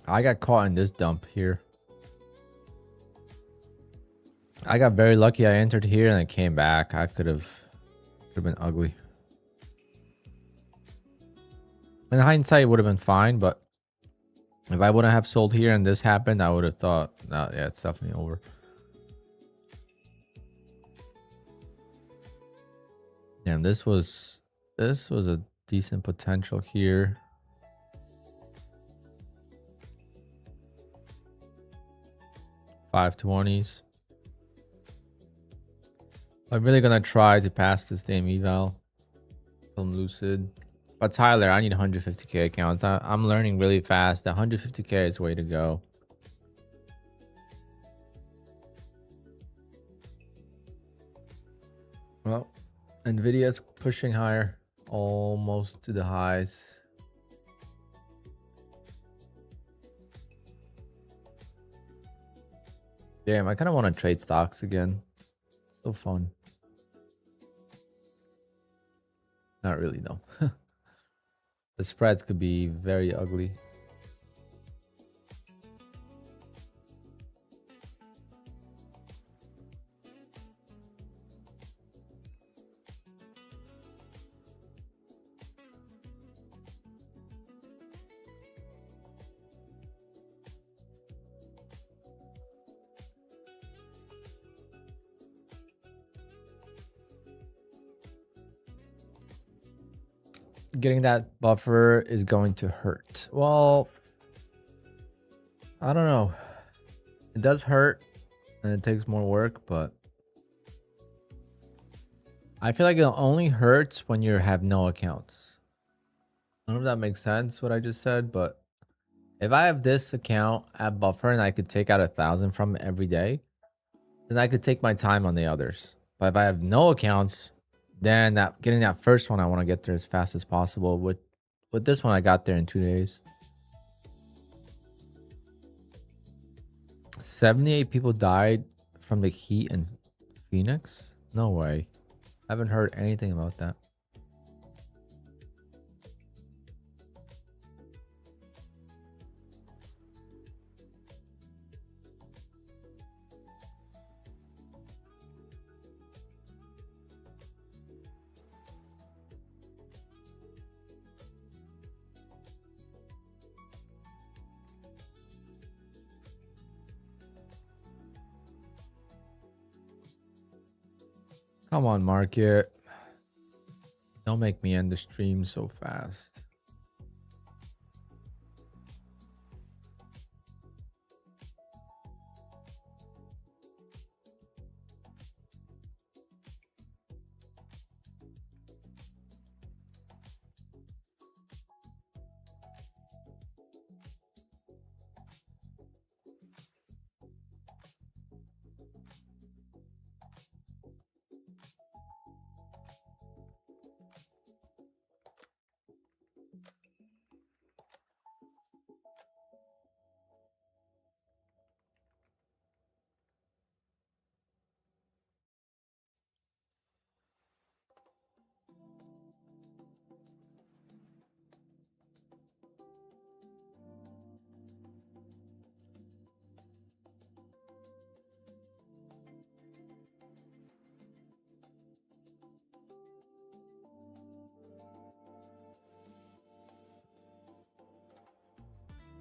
I got caught in this dump here. I got very lucky. I entered here and I came back. I could have been ugly. In hindsight, it would have been fine, but if I wouldn't have sold here and this happened, I would have thought, no, yeah, it's definitely over. Damn, this was a decent potential here. 520s. I'm really gonna try to pass this damn eval. Film lucid. But Tyler, I need 150k accounts. I'm learning really fast. 150k is the way to go. Well, Nvidia's pushing higher, almost to the highs. Damn, I kind of want to trade stocks again. So fun. Not really, no. The spreads could be very ugly. Getting that buffer is going to hurt. Well, I don't know. It does hurt and it takes more work, but I feel like it only hurts when you have no accounts. I don't know if that makes sense what I just said, but if I have this account at buffer and I could take out 1,000 from it every day, then I could take my time on the others. But if I have no accounts, then getting that first one, I want to get there as fast as possible. With this one, I got there in 2 days. 78 people died from the heat in Phoenix? No way. I haven't heard anything about that. Come on, market. Don't make me end the stream so fast.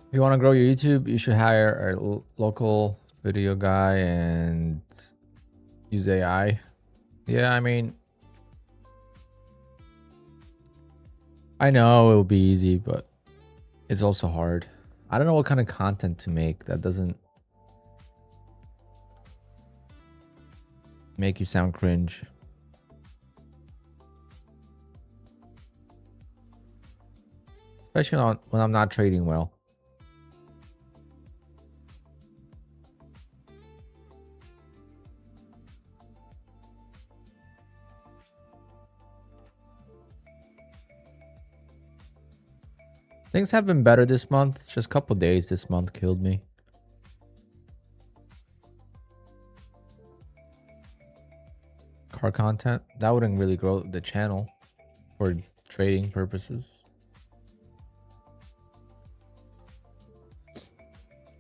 If you want to grow your YouTube, you should hire a local video guy and use AI. Yeah, I mean, I know it will be easy, but it's also hard. I don't know what kind of content to make that doesn't make you sound cringe. Especially when I'm not trading well. Things have been better this month. Just a couple days this month killed me. Car content, that wouldn't really grow the channel for trading purposes.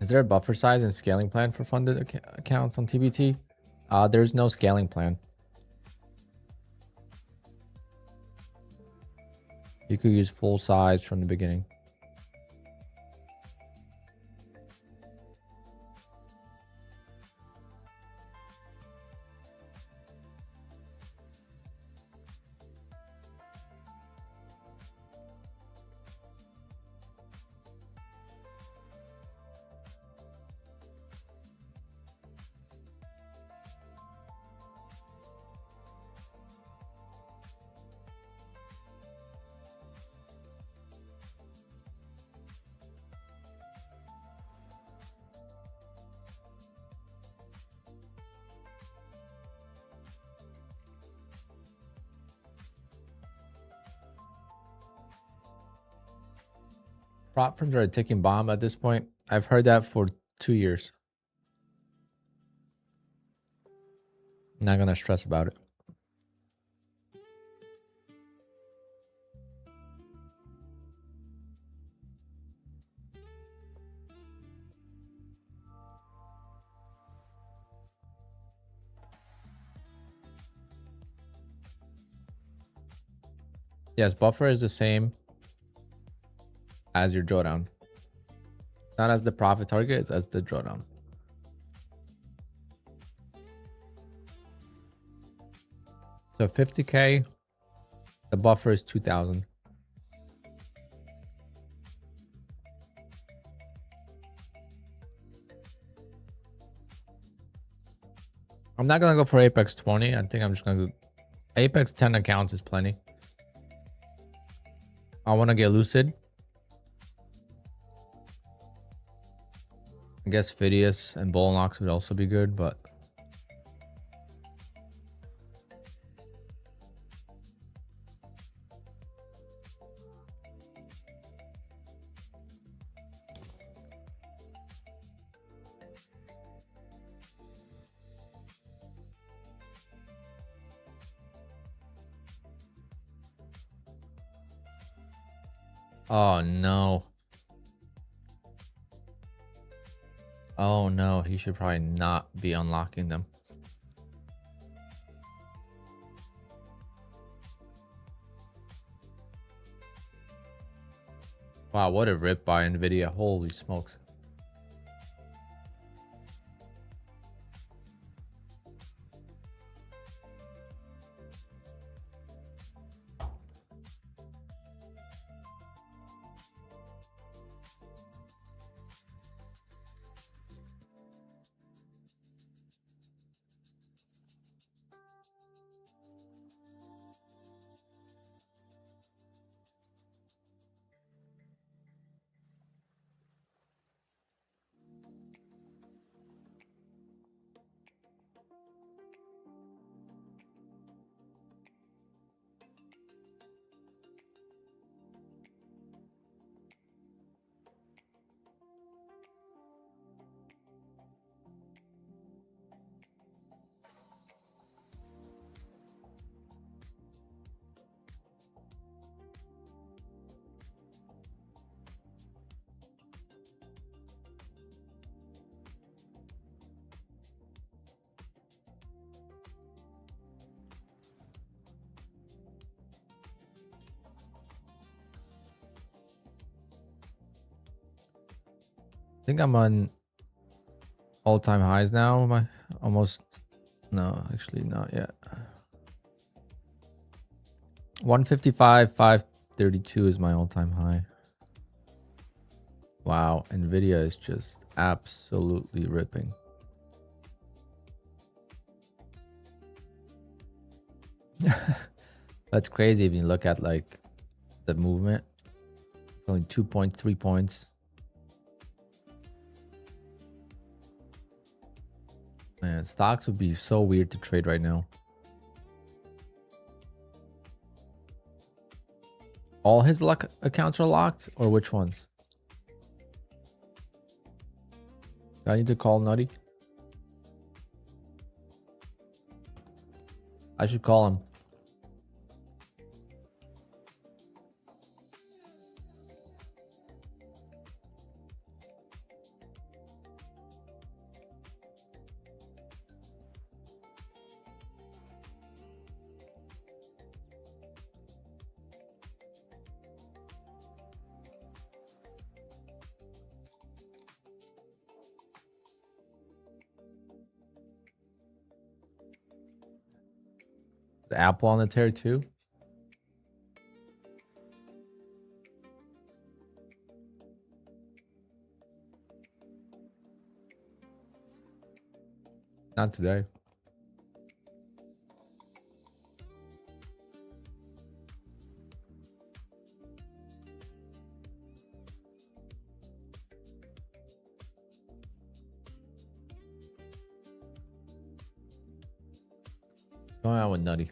Is there a buffer size and scaling plan for funded accounts on TPT? There's no scaling plan. You could use full size from the beginning. Prop firms are a ticking bomb at this point. I've heard that for 2 years. Not gonna stress about it. Yes, buffer is the same as your drawdown. Not as the profit target, it's as the drawdown. So 50K, the buffer is 2,000. I'm not gonna go for Apex 20. I think I'm just gonna go Apex 10 accounts is plenty. I want to get Lucid. I guess Phidias and Bolnox would also be good, but oh no. Oh no, he should probably not be unlocking them. Wow, what a rip by Nvidia. Holy smokes. I think I'm on all-time highs now. My almost, no, actually not yet. 155, 532 is my all-time high. Wow, Nvidia is just absolutely ripping. That's crazy if you look at like the movement. It's only 2 points, 3 points. Man, stocks would be so weird to trade right now. All his luck accounts are locked, or which ones? I need to call Nutty. I should call him. The Apple on the tear too. Not today. What's going on with Nutty?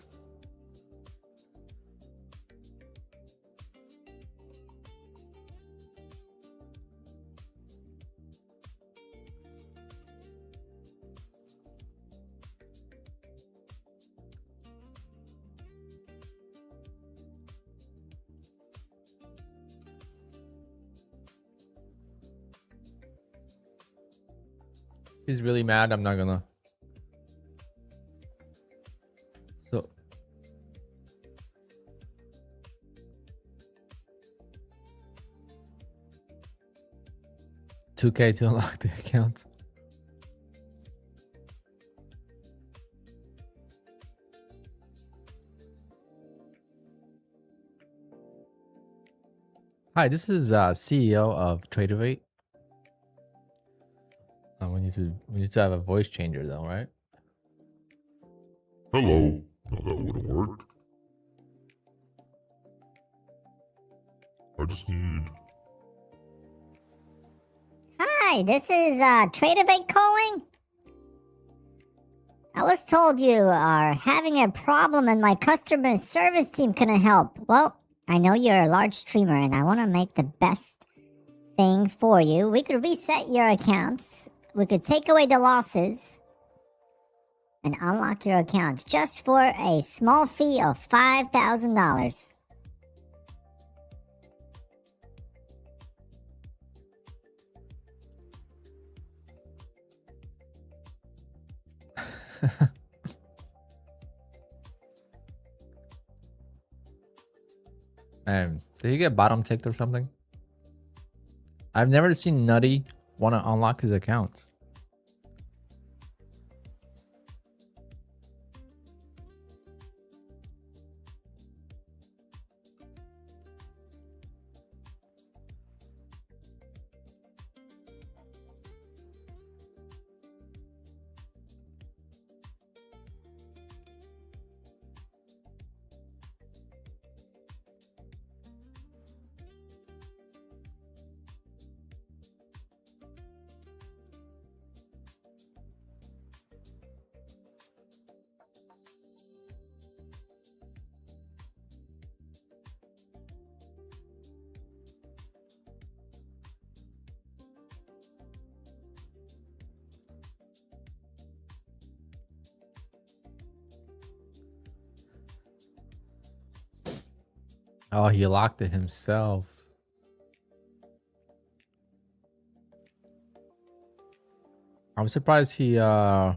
he's really mad, I'm not gonna. So 2K to unlock the account. Hi, this is CEO of Tradeovate. We need to have a voice changer though, right? Hello. No, that wouldn't work. I just need... Hi, this is Tradeovate calling. I was told you are having a problem and my customer service team couldn't help. Well, I know you're a large streamer and I want to make the best thing for you. We could reset your accounts. We could take away the losses and unlock your accounts just for a small fee of $5,000. Man, did he get bottom ticked or something? I've never seen Nutty want to unlock his account. Oh, he locked it himself. I'm surprised I'm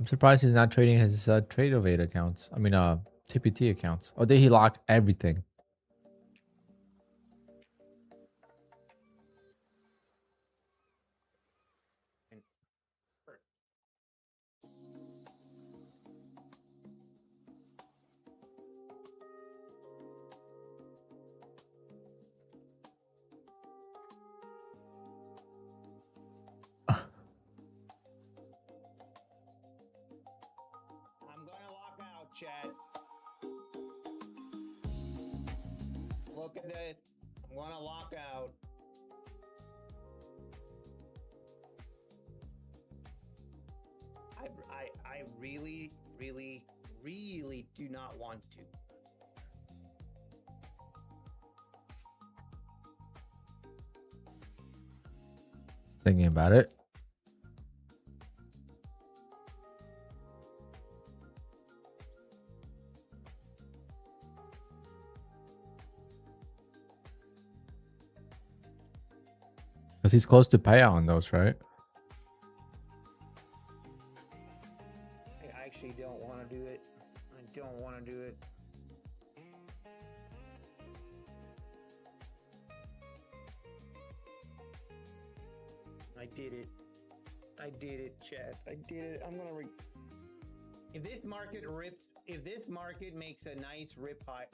surprised he's not trading his Tradeovate accounts. I mean, TPT accounts. Or did he lock everything? I'm gonna lock out, Chad. Look at it. I'm gonna lock out. I really, really, really do not want to. Thinking about it. Because he's close to payout on those, right? I actually don't want to do it. I don't want to do it. I did it. I did it, Chad. I did it. I'm gonna if this market makes a nice rip high.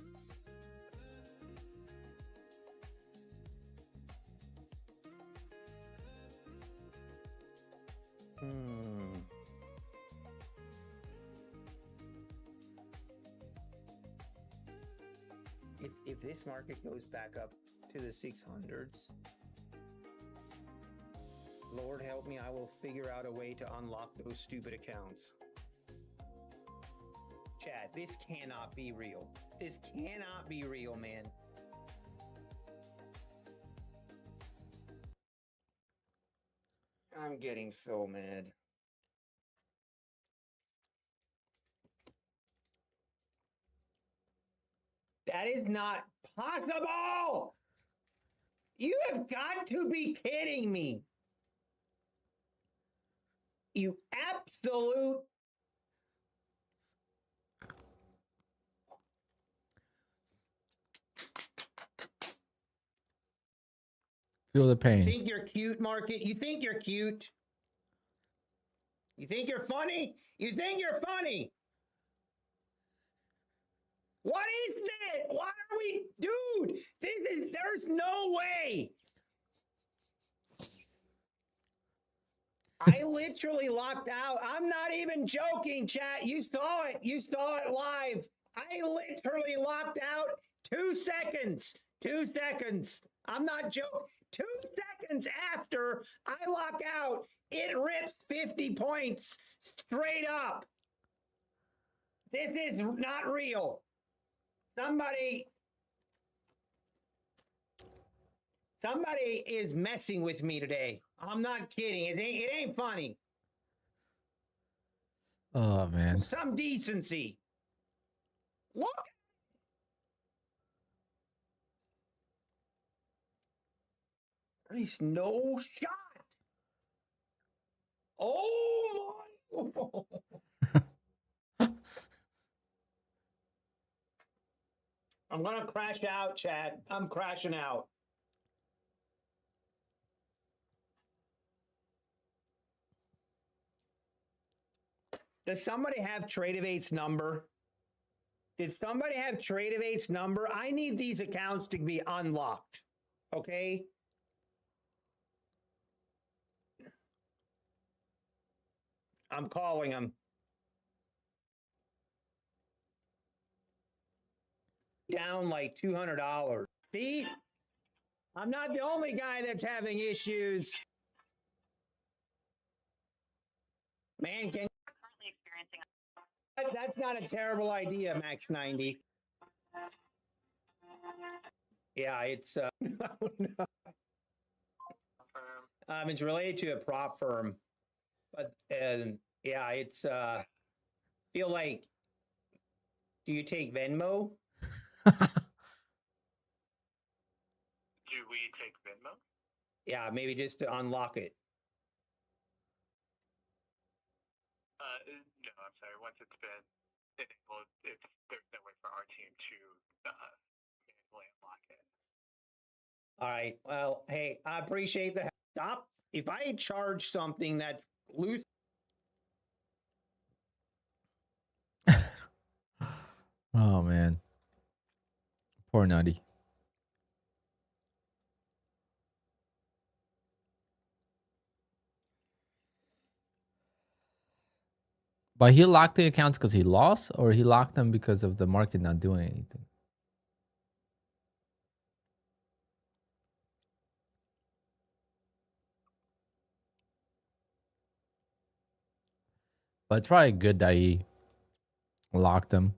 If this market goes back up to the 600s, Lord help me, I will figure out a way to unlock those stupid accounts. Chad, this cannot be real. This cannot be real, man. I'm getting so mad. That is not possible! You have got to be kidding me. You absolute. Feel the You pain. think you're cute, market? You think you're cute? You think you're funny? You think you're funny? What is this? Why are we, dude? There's no way. I literally locked out. I'm not even joking, chat. You saw it. You saw it live. I literally locked out 2 seconds. 2 seconds. I'm not joking. 2 seconds after I lock out, it rips 50 points straight up. This is not real. Somebody is messing with me today. I'm not kidding. It ain't funny. Oh man. Some decency. Look. There's no shot. Oh my. I'm gonna crash out, Chad. I'm crashing out. Does somebody have Tradeovate's number? Did somebody have Tradeovate's number? I need these accounts to be unlocked. Okay? I'm calling them. Down like $200. See? I'm not the only guy that's having issues. Man, can that's not a terrible idea, Max 90. Yeah, it's it's related to a prop firm. But yeah, it's feel like, do you take Venmo? Do we take Venmo? Yeah, maybe just to unlock it. No, I'm sorry. Once it's been enabled, there's no way for our team to manually unlock it. All right. Well, hey, I appreciate the stop. If I charge something that's loose. Oh man. Poor Nutty. But he locked the accounts because he lost, or he locked them because of the market not doing anything? But it's probably good that he locked them.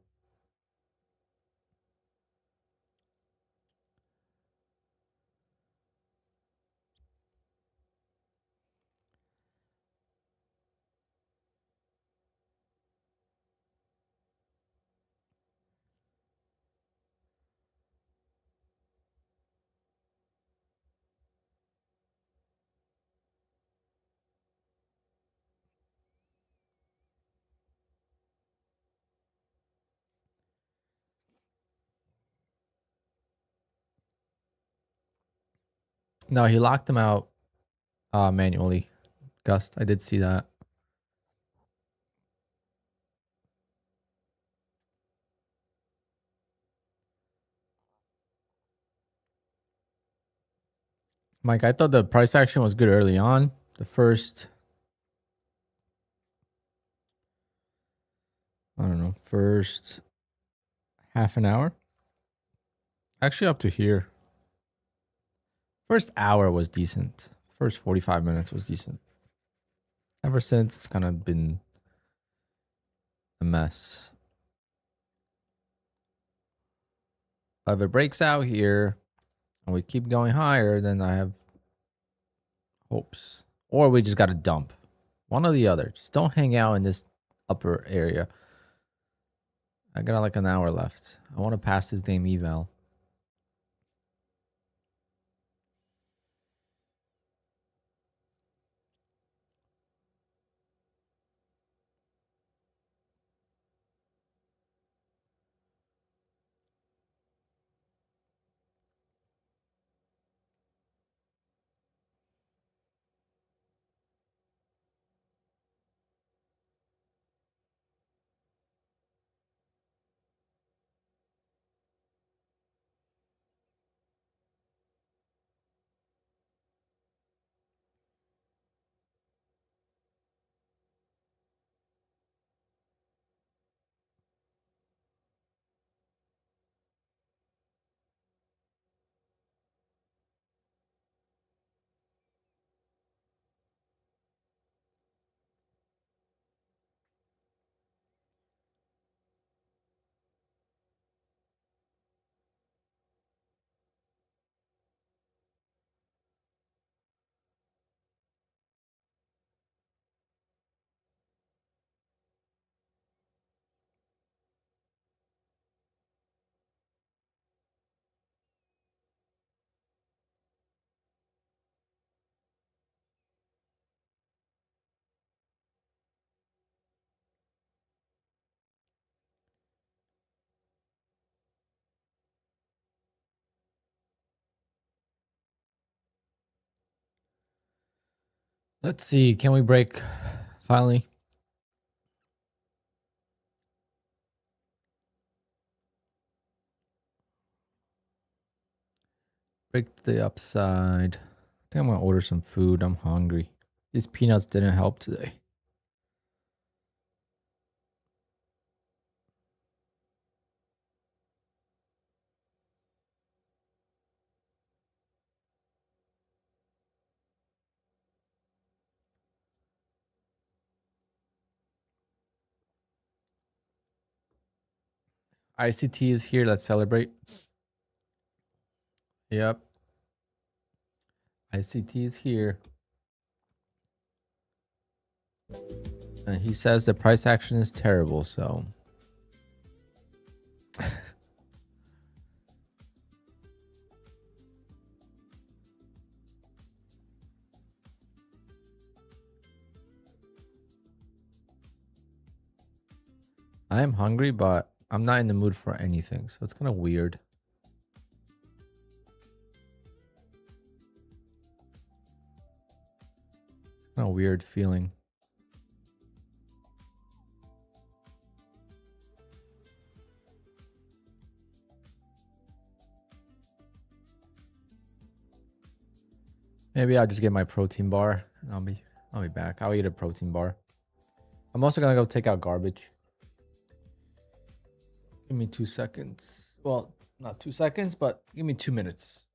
No, he locked them out manually. Gust, I did see that. Mike, I thought the price action was good early on. The first, I don't know, first half an hour. Actually, up to here. First hour was decent. First 45 minutes was decent. Ever since, it's kind of been a mess. But if it breaks out here and we keep going higher, then I have hopes. Or we just got to dump. One or the other. Just don't hang out in this upper area. I got like an hour left. I want to pass this damn eval. Let's see. Can we break finally? Break the upside. I think I'm gonna order some food. I'm hungry. These peanuts didn't help today. ICT is here. Let's celebrate. Yep. ICT is here. And he says the price action is terrible, so. I am hungry, but I'm not in the mood for anything, so it's kind of weird. It's kind of weird feeling. Maybe I'll just get my protein bar and I'll be back. I'll eat a protein bar. I'm also gonna go take out garbage. Give me 2 seconds. Well, not 2 seconds, but give me 2 minutes.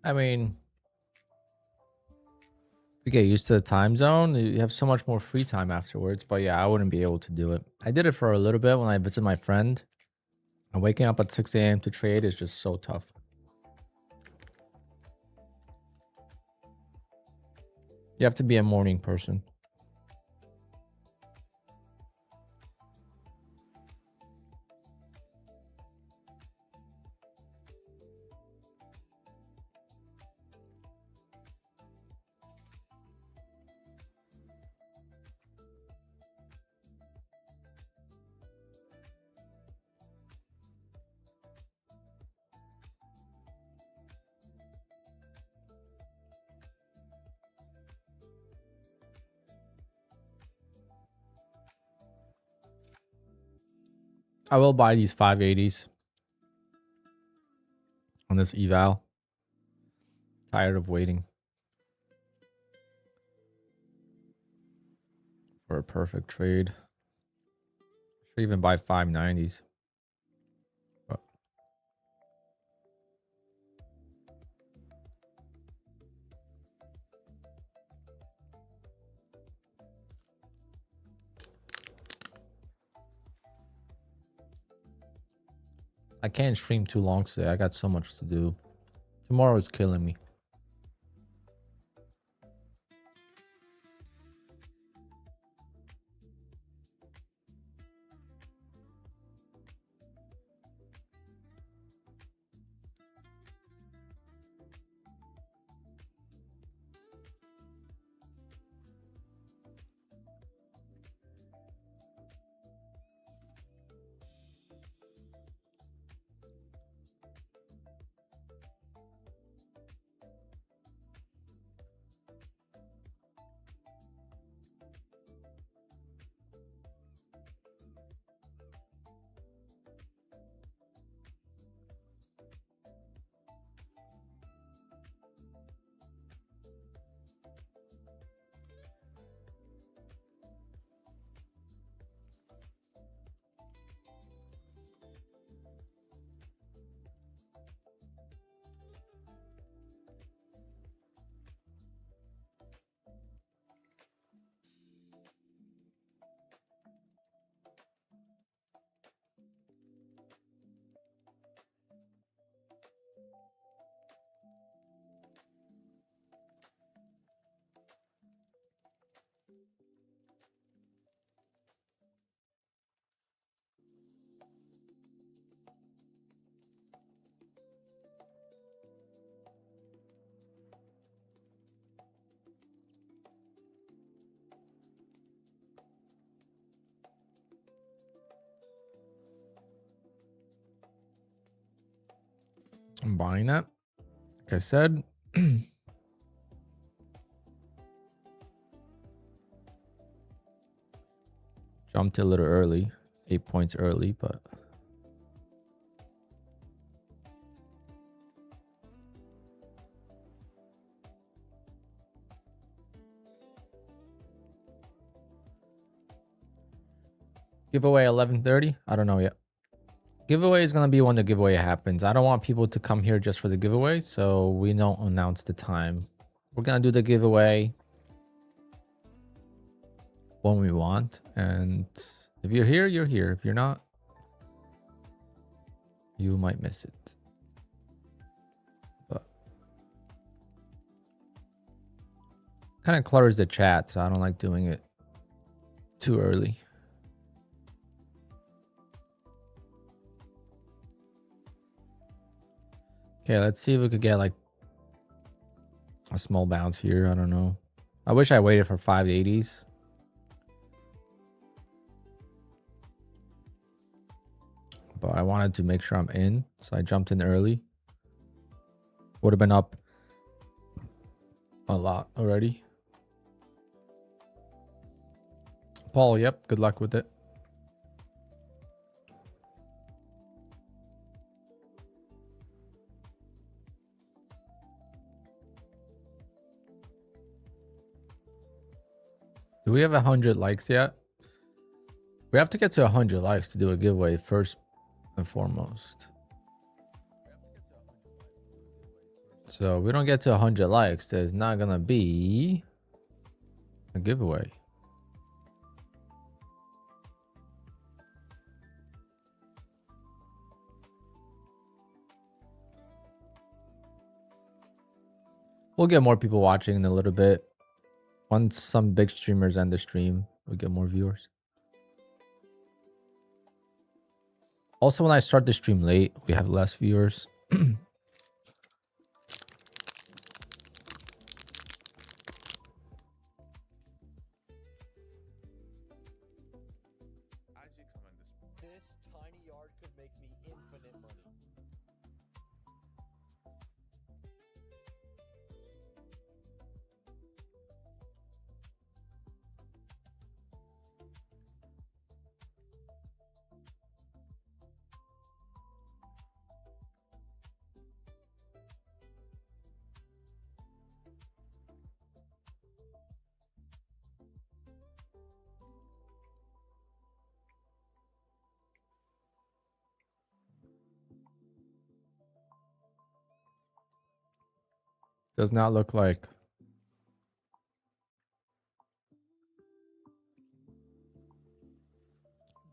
I mean, you get used to the time zone, you have so much more free time afterwards. But yeah, I wouldn't be able to do it. I did it for a little bit when I visited my friend. And waking up at 6 a.m. to trade is just so tough. You have to be a morning person. I will buy these 580s on this eval. Tired of waiting for a perfect trade. Should even buy 590s. But I can't stream too long today. I got so much to do. Tomorrow is killing me. I'm buying that. Like I said, jumped a little early, 8 points early, but giveaway 11:30. I don't know yet. Giveaway is going to be when the giveaway happens. I don't want people to come here just for the giveaway, so we don't announce the time. We're going to do the giveaway when we want. And if you're here, you're here. If you're not, you might miss it. But kind of clutters the chat, so I don't like doing it too early. Okay, let's see if we could get like a small bounce here. I don't know. I wish I waited for 580s. But I wanted to make sure I'm in, so I jumped in early. Would have been up a lot already. Paul, yep, good luck with it. Do we have 100 likes yet? We have to get to 100 likes to do a giveaway first and foremost. So we don't get to 100 likes, there's not gonna be a giveaway. We'll get more people watching in a little bit. Once some big streamers end the stream, we'll get more viewers. Also, when I start the stream late, we have less viewers. This tiny yard could make me infinite money. Does not look like.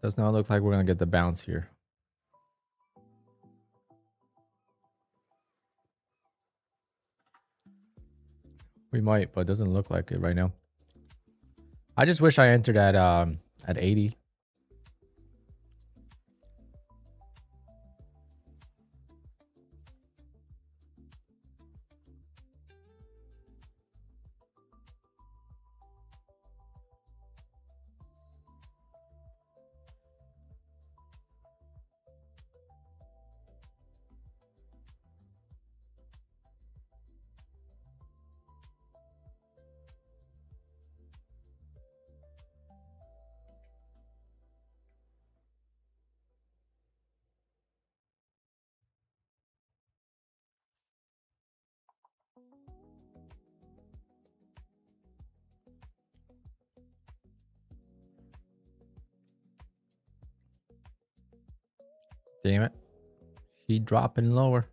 Does not look like we're gonna get the bounce here. We might, but it doesn't look like it right now. I just wish I entered at 80. Damn it. She dropping lower.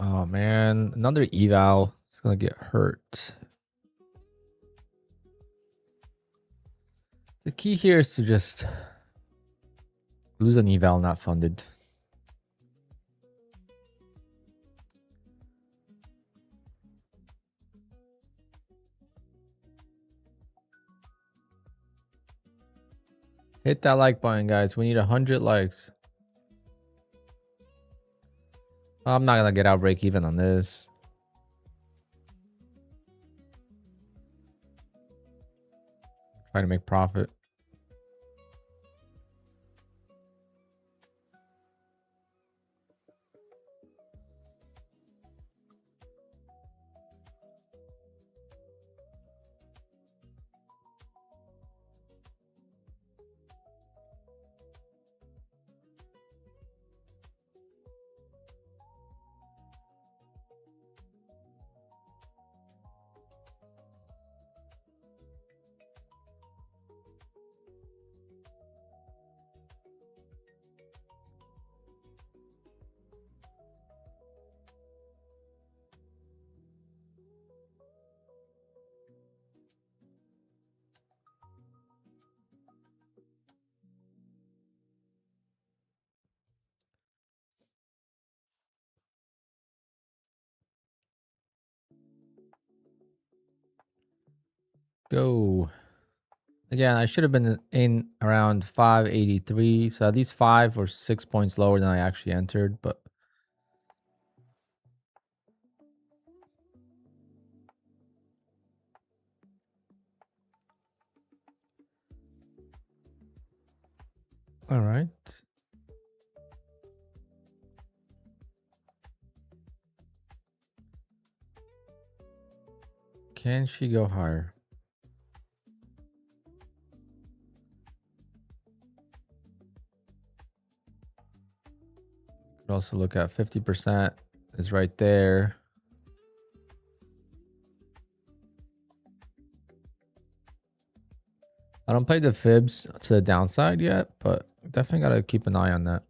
Oh man, another eval. It's gonna get hurt. The key here is to just lose an eval not funded. Hit that like button, guys. We need 100 likes. I'm not gonna get out break even on this. Trying to make profit. go. Again, I should have been in around 583. So at least 5 or 6 points lower than I actually entered. But all right. Can she go higher? Could also look at 50% is right there. I don't play the fibs to the downside yet, but definitely got to keep an eye on that.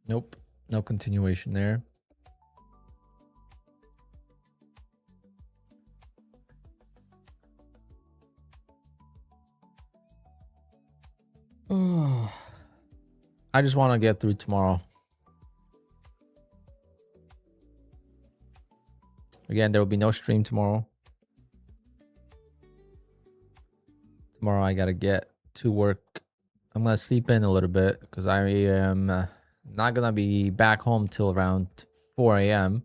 Nope. No continuation there. I just want to get through tomorrow. Again, there will be no stream tomorrow. Tomorrow I got to get to work. I'm going to sleep in a little bit because I am not going to be back home till around 4 a.m.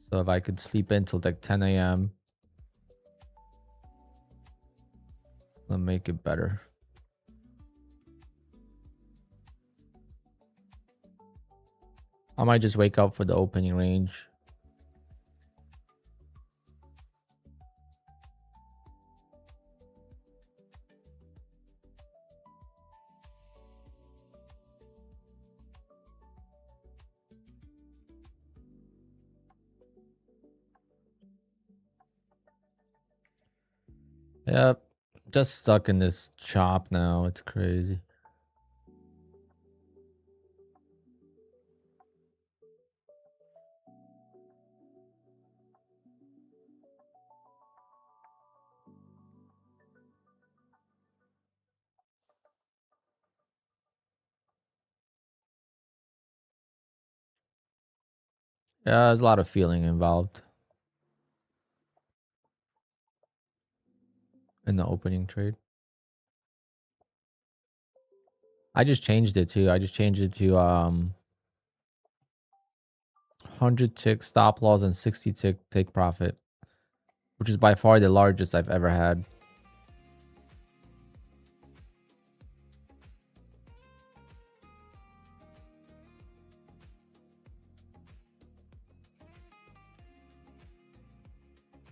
So if I could sleep in till like 10 a.m. it's going to make it better. I might just wake up for the opening range. Yep. Just stuck in this chop now. It's crazy. Yeah, there's a lot of feeling involved in the opening trade. I just changed it too. I just changed it to 100 tick stop loss and 60 tick take profit, which is by far the largest I've ever had.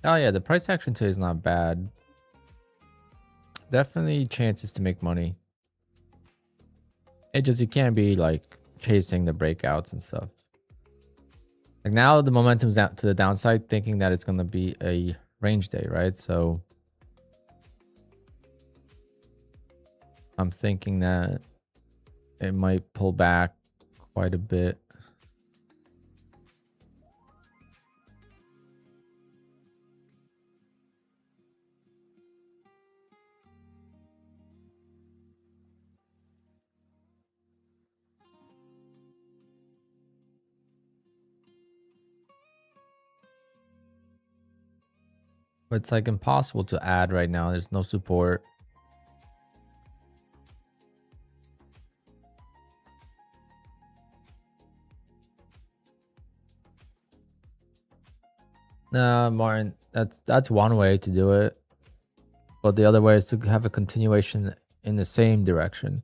Oh yeah, the price action today is not bad. Definitely chances to make money. It just, you can't be like chasing the breakouts and stuff. Like now the momentum's down to the downside, thinking that it's going to be a range day, right? So I'm thinking that it might pull back quite a bit. But it's like impossible to add right now. There's no support. Nah, Martin, that's one way to do it. But the other way is to have a continuation in the same direction.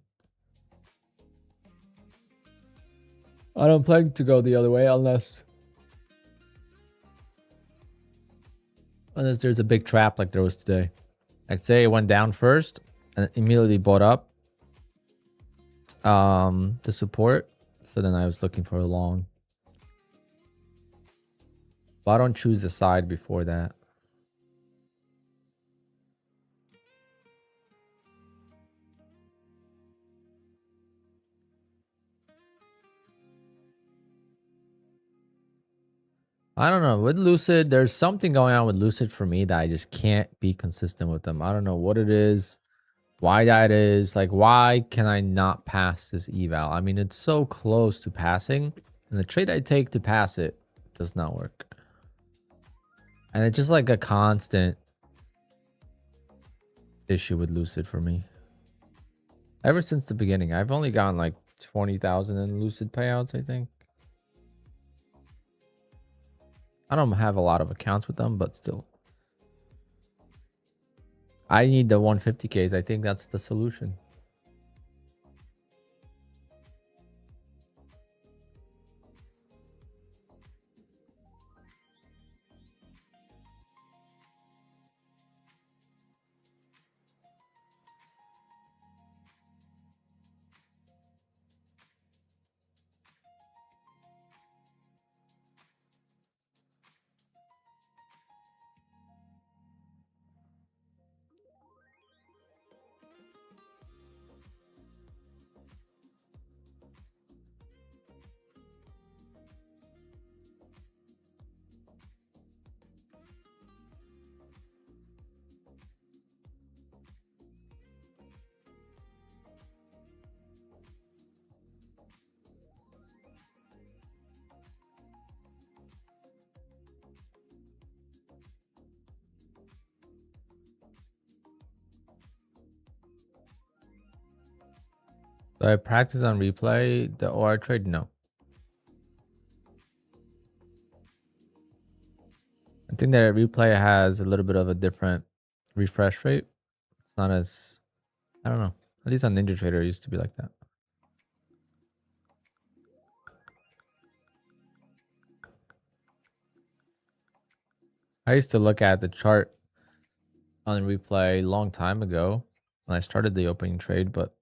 I don't plan to go the other way unless there's a big trap like there was today. Like say it went down first and immediately bought up the support. So then I was looking for a long. But I don't choose the side before that. I don't know. With Lucid, there's something going on with Lucid for me that I just can't be consistent with them. I don't know what it is, why that is. Like, why can I not pass this eval? I mean, it's so close to passing, and the trade I take to pass it does not work. And it's just like a constant issue with Lucid for me. Ever since the beginning, I've only gotten like 20,000 in Lucid payouts, I think. I don't have a lot of accounts with them, but still. I need the 150Ks. I think that's the solution. So I practice on replay the OR trade? No. I think that replay has a little bit of a different refresh rate. It's not as, I don't know. At least on Ninja Trader, it used to be like that. I used to look at the chart on replay a long time ago when I started the opening trade, but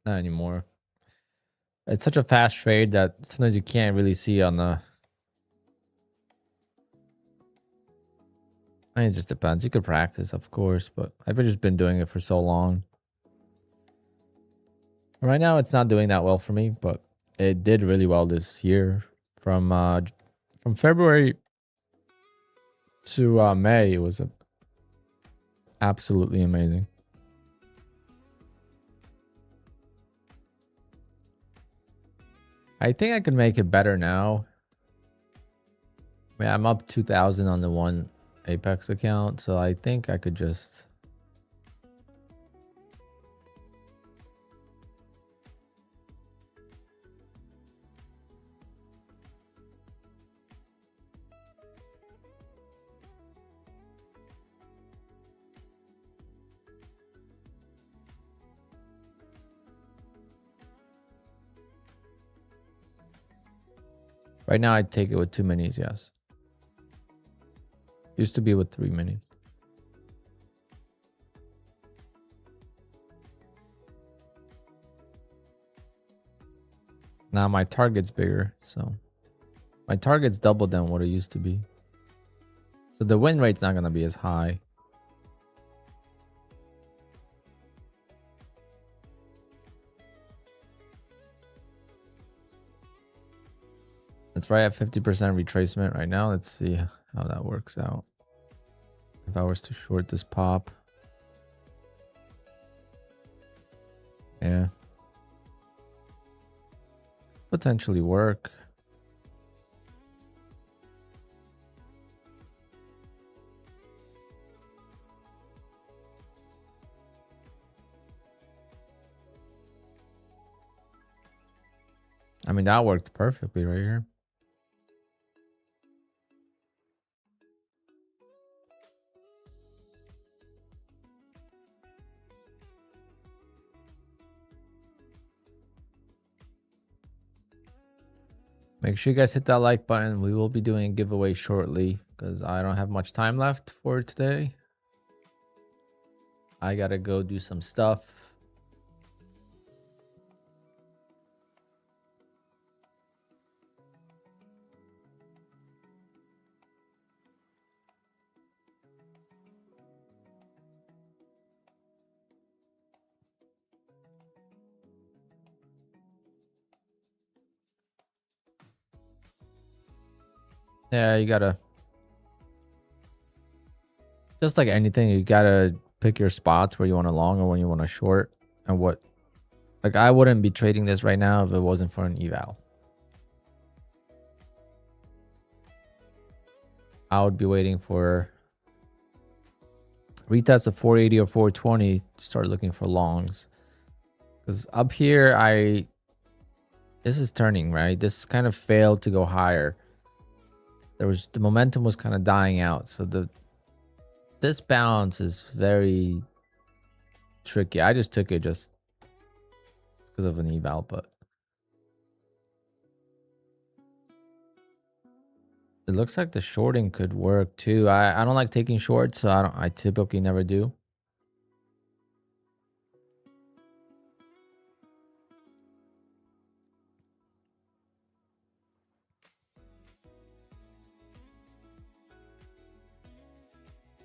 not anymore. It's such a fast trade that sometimes you can't really see on the... I mean, it just depends. You could practice, of course, but I've just been doing it for so long. Right now, it's not doing that well for me, but it did really well this year. From February to May, it was absolutely amazing. I think I could make it better now. I mean, I'm up 2,000 on the one Apex account, so I think I could just... Right now, I'd take it with 2 minis, yes. Used to be with 3 minis. Now my target's bigger, so... My target's double than what it used to be. So the win rate's not going to be as high. It's right at 50% retracement right now. Let's see how that works out. If I was to short this pop. Yeah. Potentially work. I mean, that worked perfectly right here. Make sure you guys hit that like button. We will be doing a giveaway shortly because I don't have much time left for today. I gotta go do some stuff. Yeah, you gotta, just like anything, you gotta pick your spots where you want to long or when you want to short. And what, like, I wouldn't be trading this right now if it wasn't for an eval. I would be waiting for retest of 480 or 420 to start looking for longs. Because up here, this is turning, right? This kind of failed to go higher. The momentum was kind of dying out. So this bounce is very tricky. I just took it just because of an eval, but it looks like the shorting could work too. I don't like taking shorts, so I typically never do.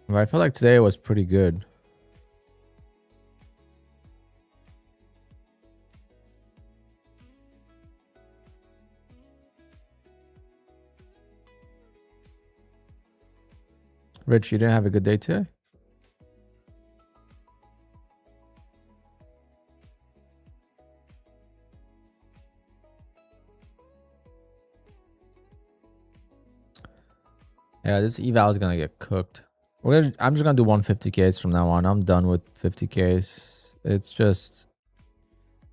But I feel like today was pretty good. Rich, you didn't have a good day today? Yeah, this eval is gonna get cooked. I'm just gonna do 150Ks from now on. I'm done with 50Ks. It's just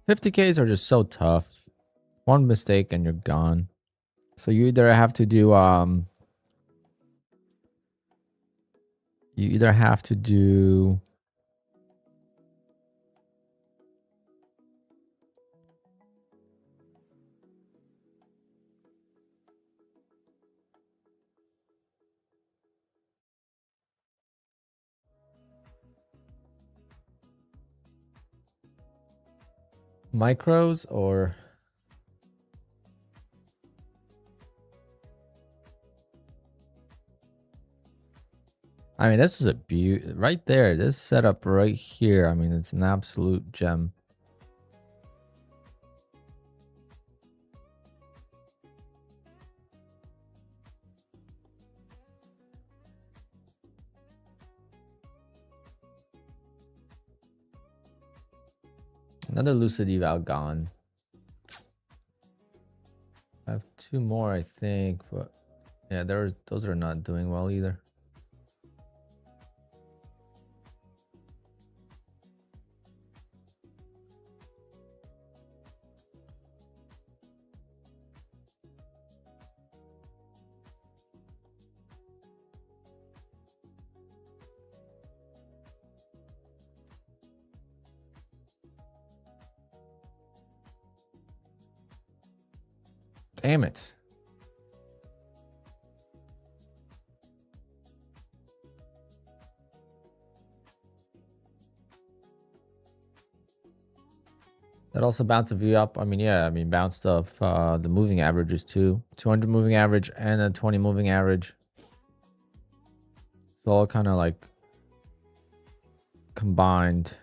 50Ks are just so tough. One mistake and you're gone. So you either have to do micros or I mean, this is a beaut right there. This setup right here. I mean, it's an absolute gem. Another lucid eval gone. I have two more, I think, but yeah, those are not doing well either. Damn it. That also bounced the view up. I mean, yeah, I mean, bounced off the moving averages too. 200 moving average and a 20 moving average. It's all kind of like combined.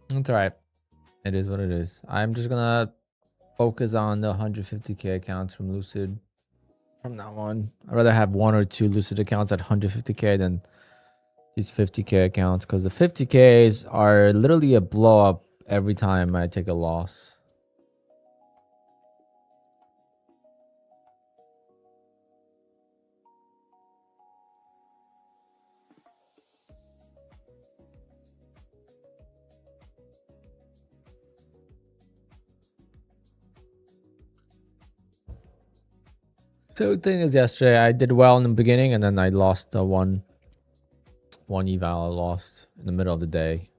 It's all right. It is what it is. I'm just gonna focus on the 150K accounts from Lucid from now on. I'd rather have one or two Lucid accounts at 150K than these 50K accounts, because the 50Ks are literally a blow up every time I take a loss. So the thing is, yesterday I did well in the beginning, and then I lost one eval. I lost in the middle of the day.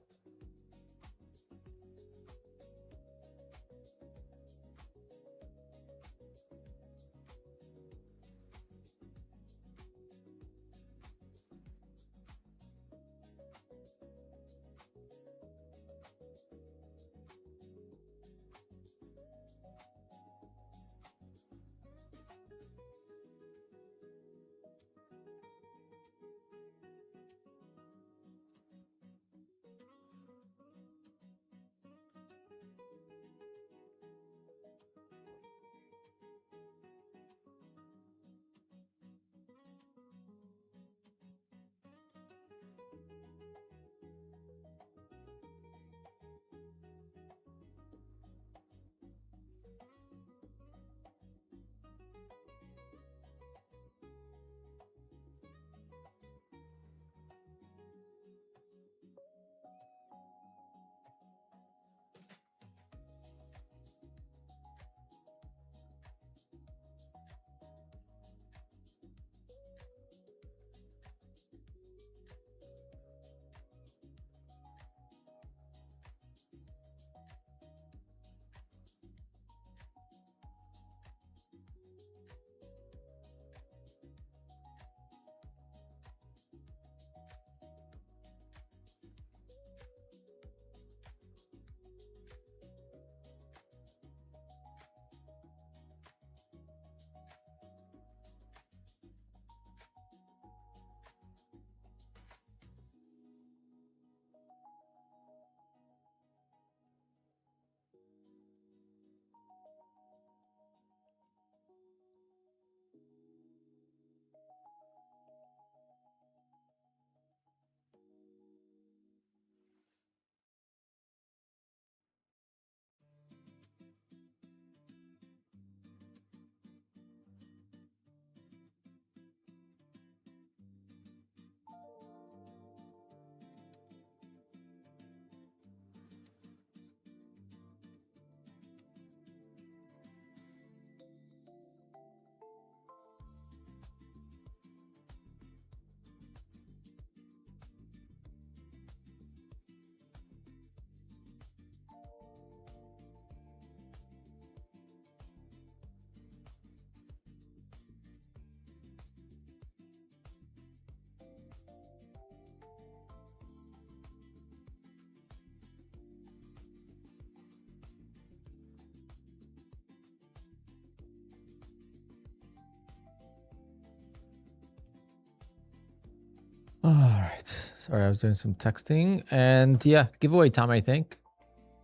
All right. Sorry, I was doing some texting. And yeah, giveaway time, I think.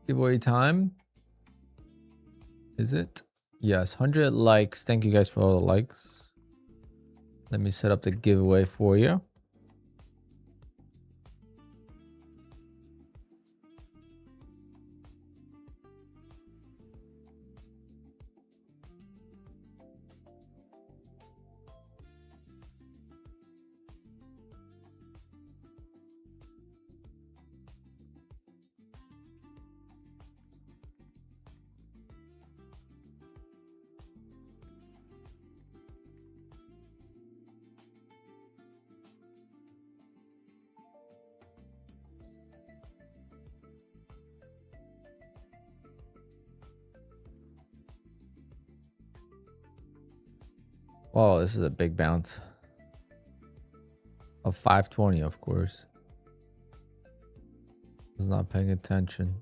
Giveaway time. Is it? Yes, 100 likes. Thank you guys for all the likes. Let me set up the giveaway for you. Oh, this is a big bounce. Of 520, of course. Was not paying attention.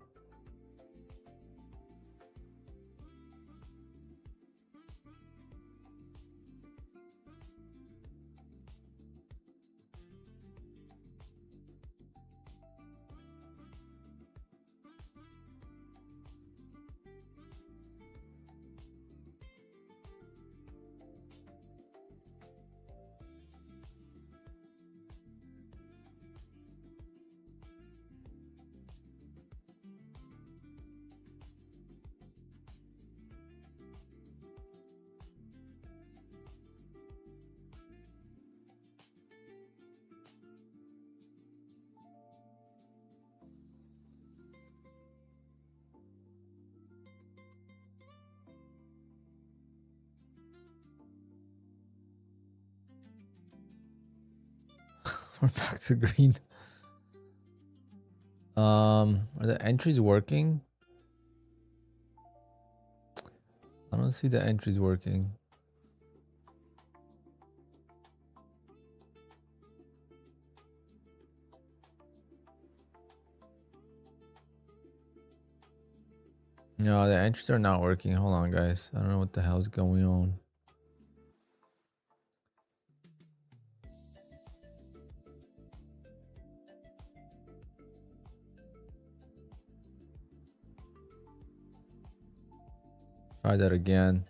We're back to green. Are the entries working? I don't see the entries working. No, the entries are not working. Hold on, guys. I don't know what the hell's going on. Try that again.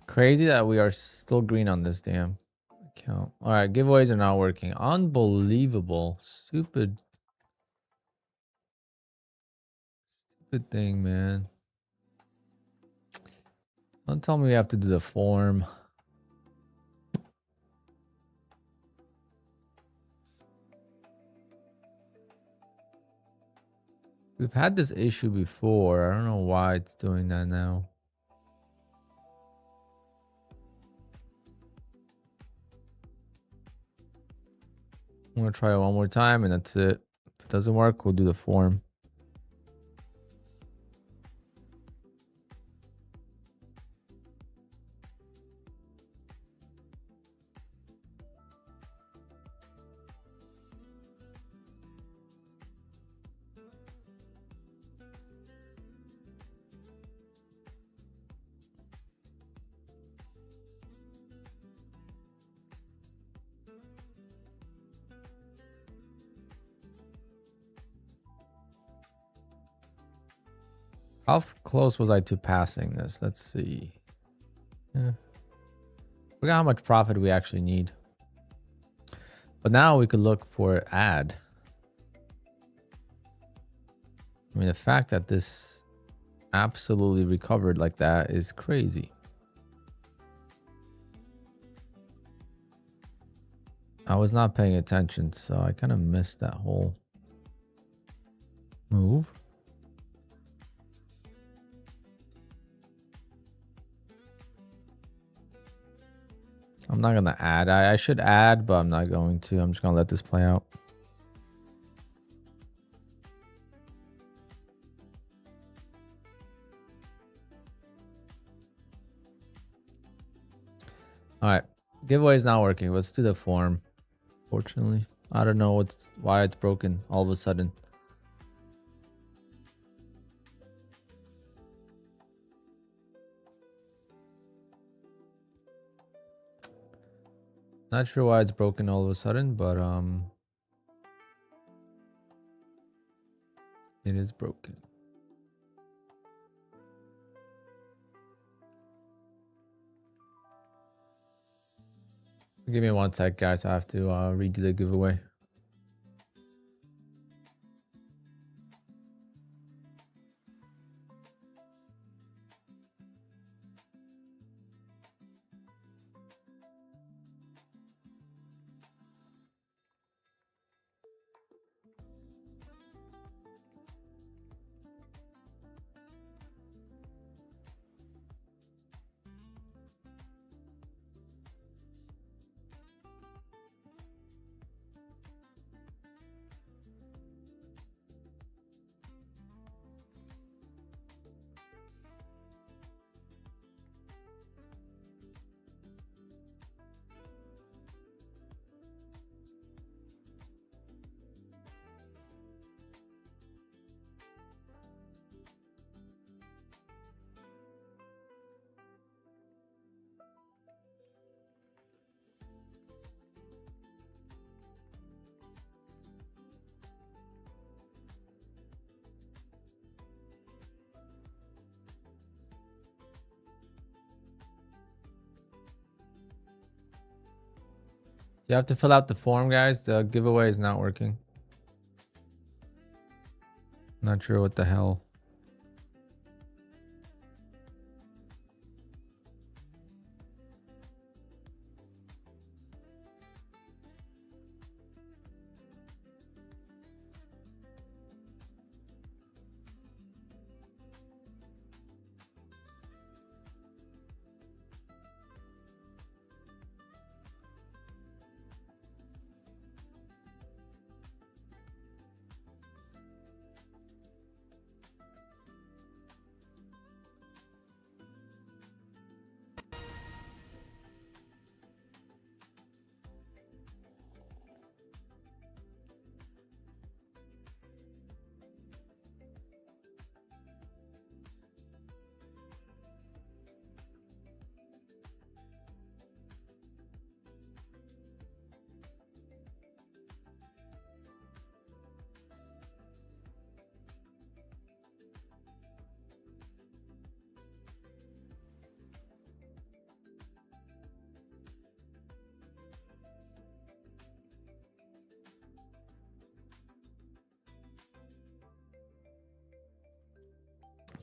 Crazy that we are still green on this damn account. All right, giveaways are not working. Unbelievable. Stupid thing, man. Don't tell me we have to do the form. We've had this issue before. I don't know why it's doing that now. I'm gonna try it one more time and that's it. If it doesn't work, we'll do the form. How close was I to passing this? Let's see. Yeah. Look at how much profit we actually need. But now we could look for add. I mean, the fact that this absolutely recovered like that is crazy. I was not paying attention, so I kind of missed that whole move. I'm not gonna add. I should add, but I'm not going to. I'm just gonna let this play out. All right, giveaway is not working. Let's do the form. Fortunately, I don't know why it's broken all of a sudden. Not sure why it's broken all of a sudden, but it is broken. Give me one sec, guys. I have to redo the giveaway. You have to fill out the form, guys. The giveaway is not working. Not sure what the hell.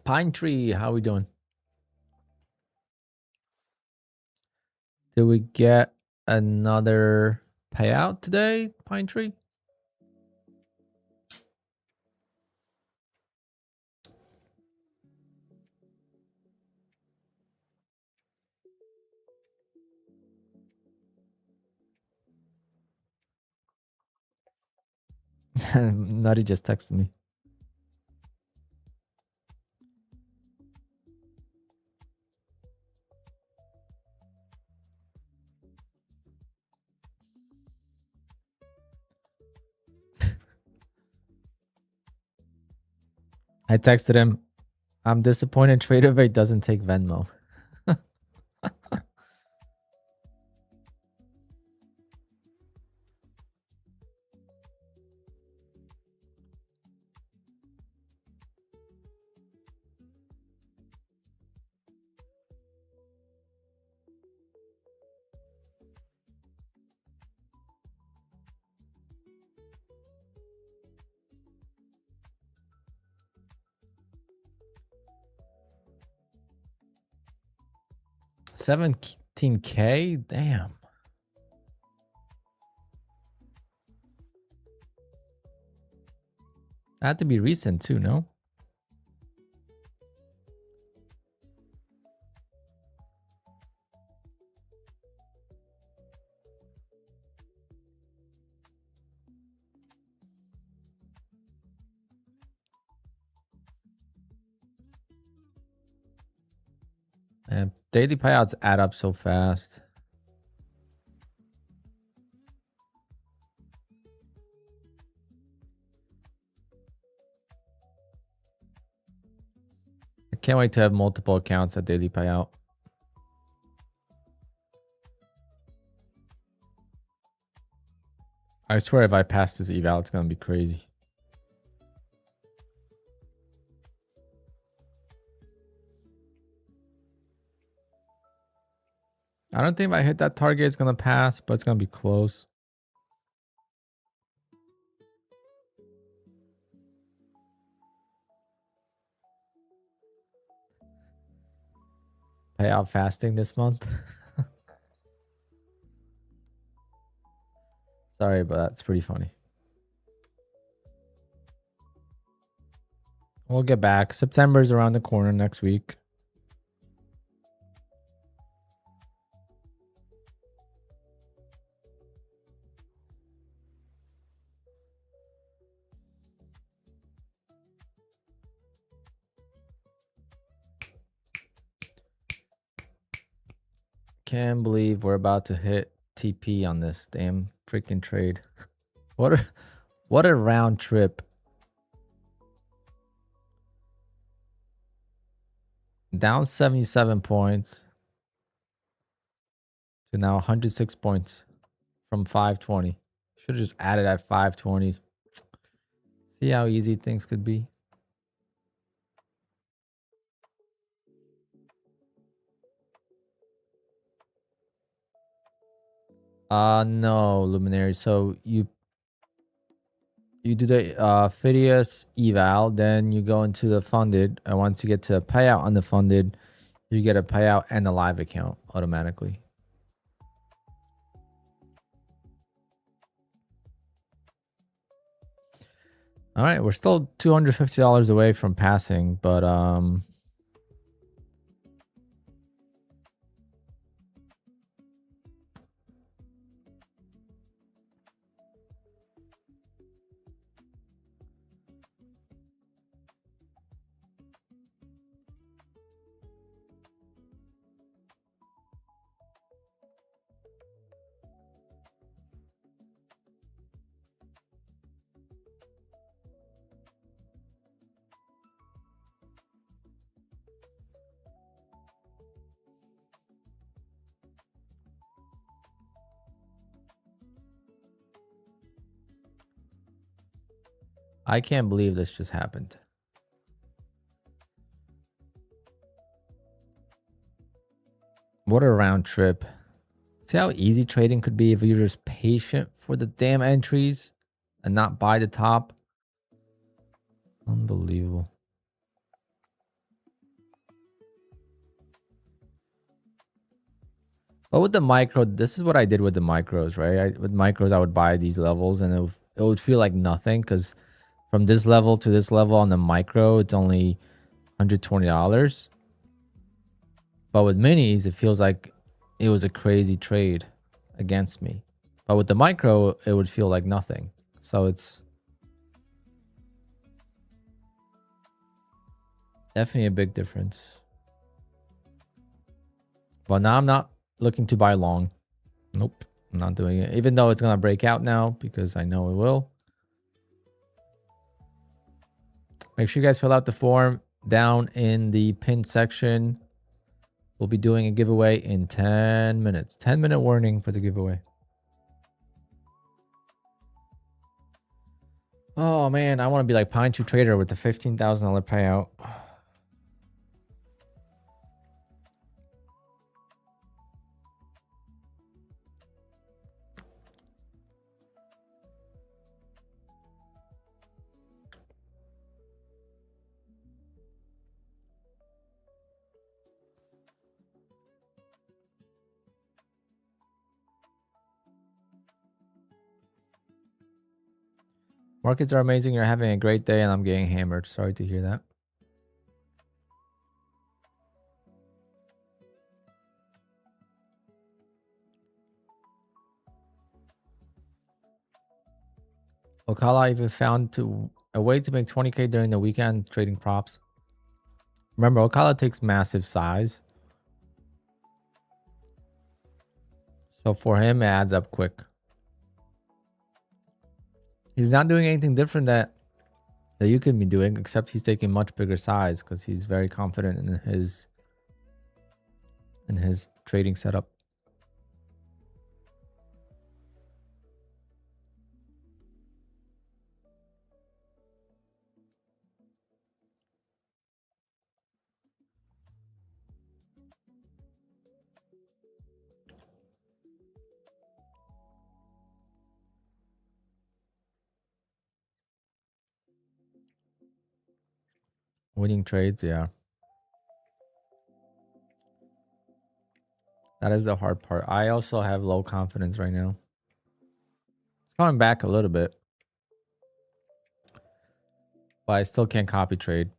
Pine Tree, how we doing? Did we get another payout today, Pine Tree? Nutty just texted me. I texted him, I'm disappointed TradeOvate doesn't take Venmo. 17K? Damn. That had to be recent too, no? And daily payouts add up so fast. I can't wait to have multiple accounts at daily payout. I swear if I pass this eval, it's going to be crazy. I don't think if I hit that target, it's going to pass, but it's going to be close. Payout fasting this month. Sorry, but that's pretty funny. We'll get back. September's around the corner next week. Can't believe we're about to hit TP on this damn freaking trade. What a round trip. Down 77 points to now 106 points from 520. Should have just added at 520. See how easy things could be. No, Luminary. So you do the Phidias eval, then you go into the funded. And once you get to a payout on the funded, you get a payout and a live account automatically. All right, we're still $250 away from passing, but I can't believe this just happened. What a round trip. See how easy trading could be if you're just patient for the damn entries and not buy the top? Unbelievable. But with the micro, this is what I did with the micros, right? With micros, I would buy these levels and it would feel like nothing because from this level to this level on the micro, it's only $120. But with minis, it feels like it was a crazy trade against me. But with the micro, it would feel like nothing. So it's definitely a big difference. But now I'm not looking to buy long. Nope, I'm not doing it. Even though it's going to break out now because I know it will. Make sure you guys fill out the form down in the pinned section. We'll be doing a giveaway in 10 minutes. 10-minute warning for the giveaway. Oh, man, I want to be like Pine Tree Trader with the $15,000 payout. Markets are amazing. You're having a great day and I'm getting hammered. Sorry to hear that. Ocala even found a way to make 20K during the weekend trading props. Remember, Ocala takes massive size. So for him, it adds up quick. He's not doing anything different that you could be doing, except he's taking much bigger size because he's very confident in his trading setup. Winning trades, yeah. That is the hard part. I also have low confidence right now. It's coming back a little bit. But I still can't copy trade.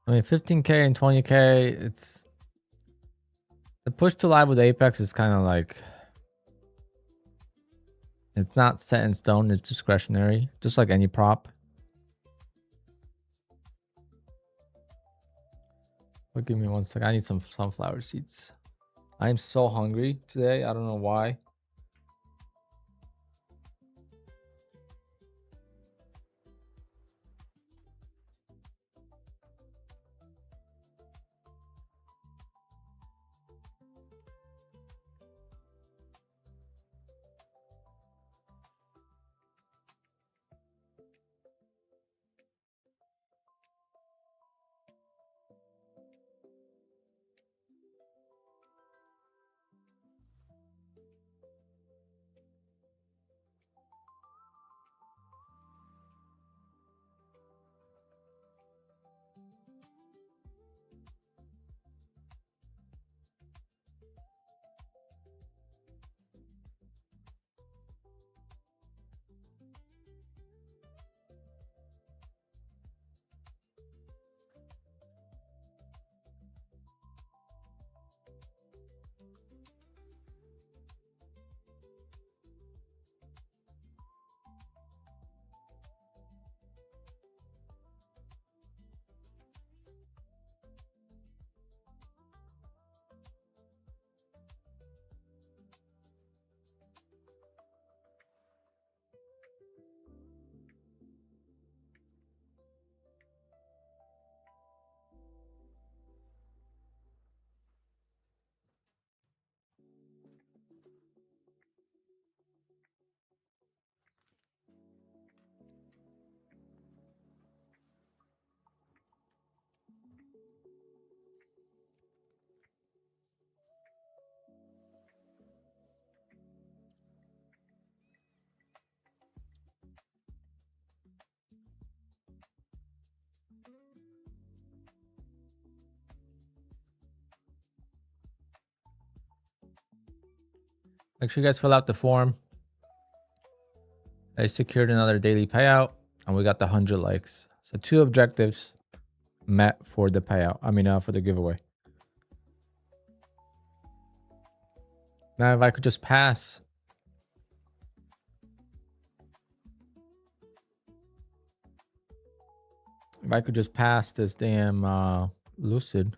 I mean, 15K and 20K, it's the push to live with Apex is kind of like, it's not set in stone, it's discretionary, just like any prop. But give me 1 second. I need some sunflower seeds. I'm so hungry today. I don't know why. Make sure you guys fill out the form. I secured another daily payout and we got the 100 likes. So 2 objectives met for the payout. I mean, for the giveaway. Now, if I could just pass. If I could just pass this damn Lucid.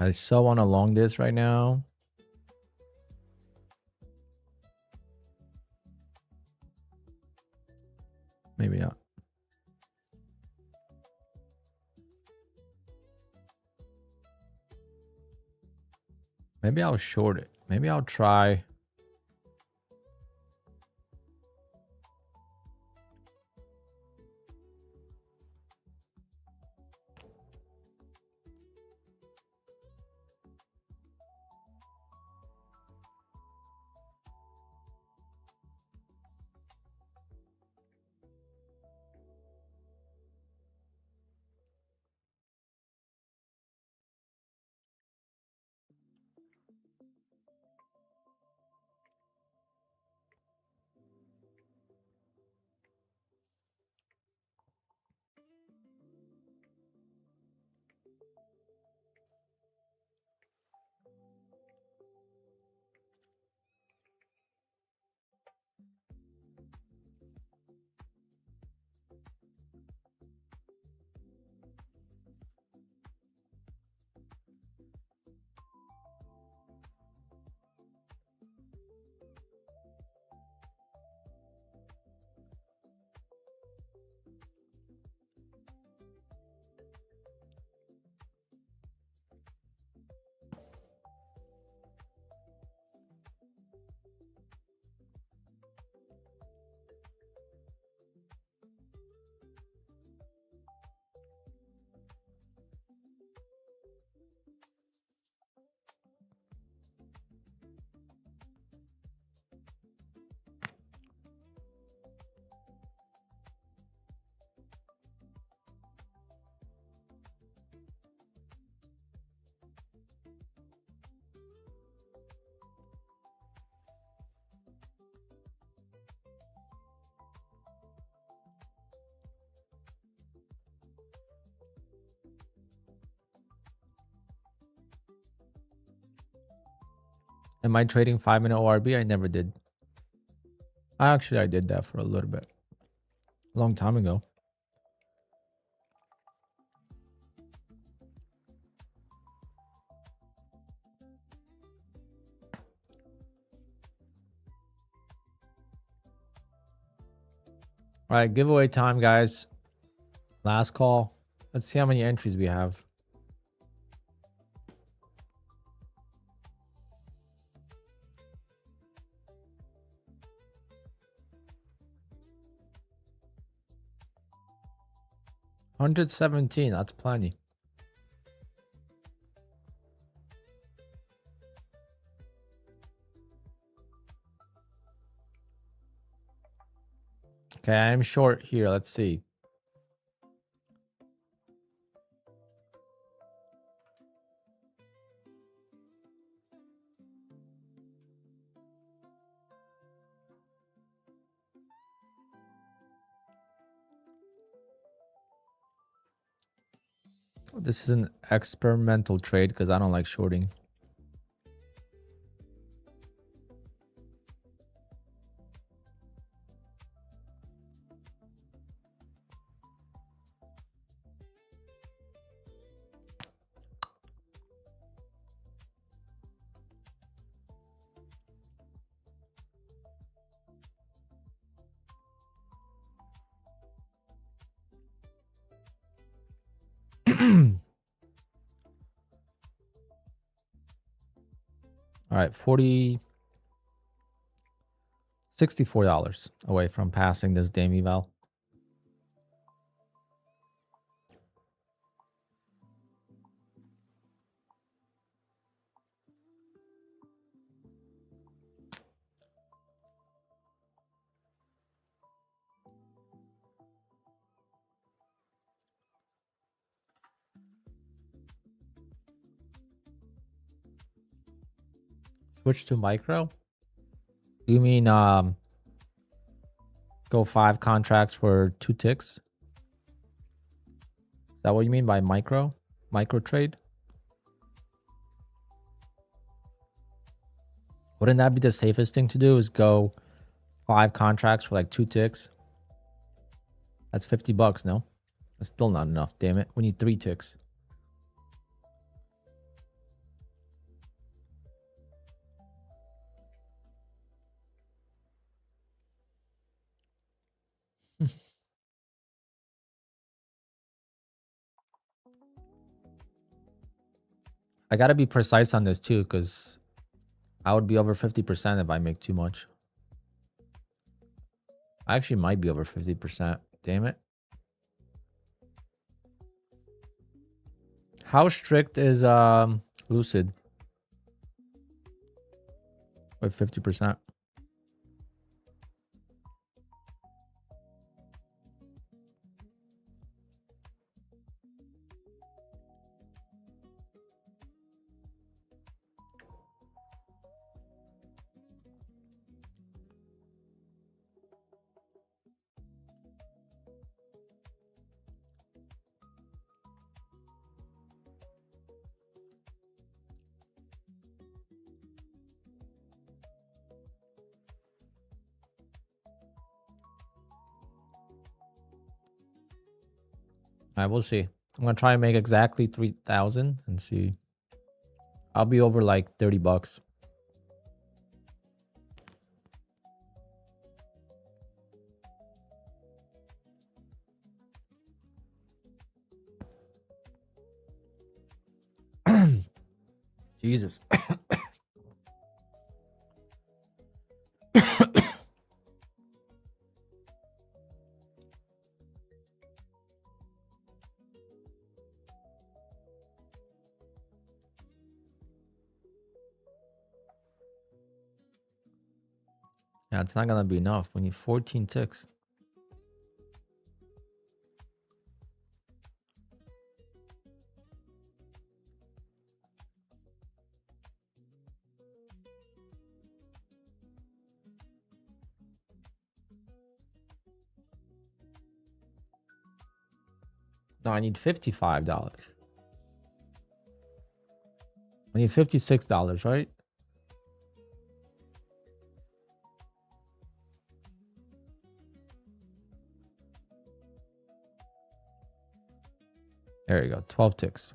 I so want to long this right now. Maybe not. Maybe I'll short it. Maybe I'll try. Am I trading 5-minute ORB? I never did. Actually, I did that for a little bit. A long time ago. All right, giveaway time, guys. Last call. Let's see how many entries we have. $117. That's plenty. Okay, I am short here. Let's see. This is an experimental trade because I don't like shorting. All right, $64 away from passing this damn eval. Switch to micro? You mean go 5 contracts for 2 ticks? Is that what you mean by micro? Micro trade? Wouldn't that be the safest thing to do, is go 5 contracts for like 2 ticks? That's $50, no? That's still not enough, damn it. We need 3 ticks. I gotta be precise on this too, because I would be over 50% if I make too much. I actually might be over 50%. Damn it. How strict is Lucid with 50%? All right, we'll see. I'm gonna try and make exactly 3,000 and see. I'll be over like $30. Jesus. Yeah, it's not gonna be enough. We need 14 ticks. No, I need $55. I need $56, right? There you go. 12 ticks.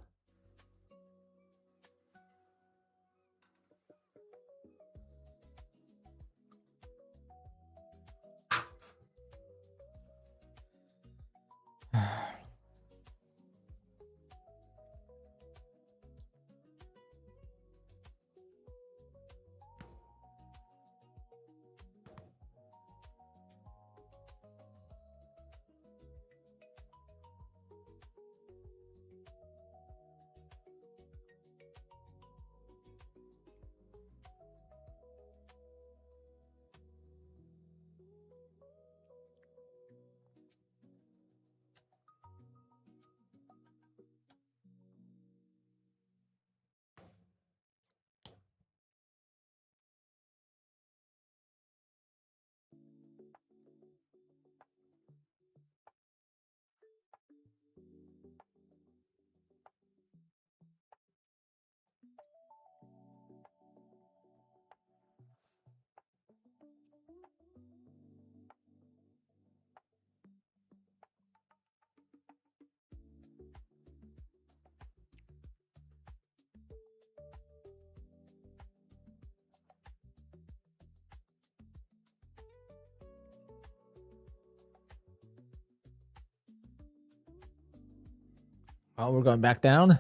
Oh, we're going back down.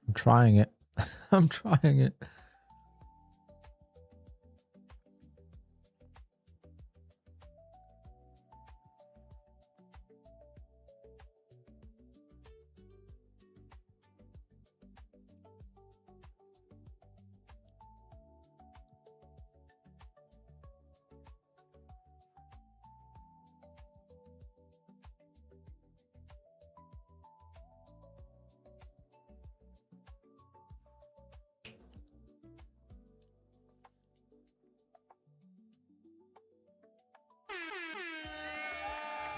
I'm trying it. I'm trying it.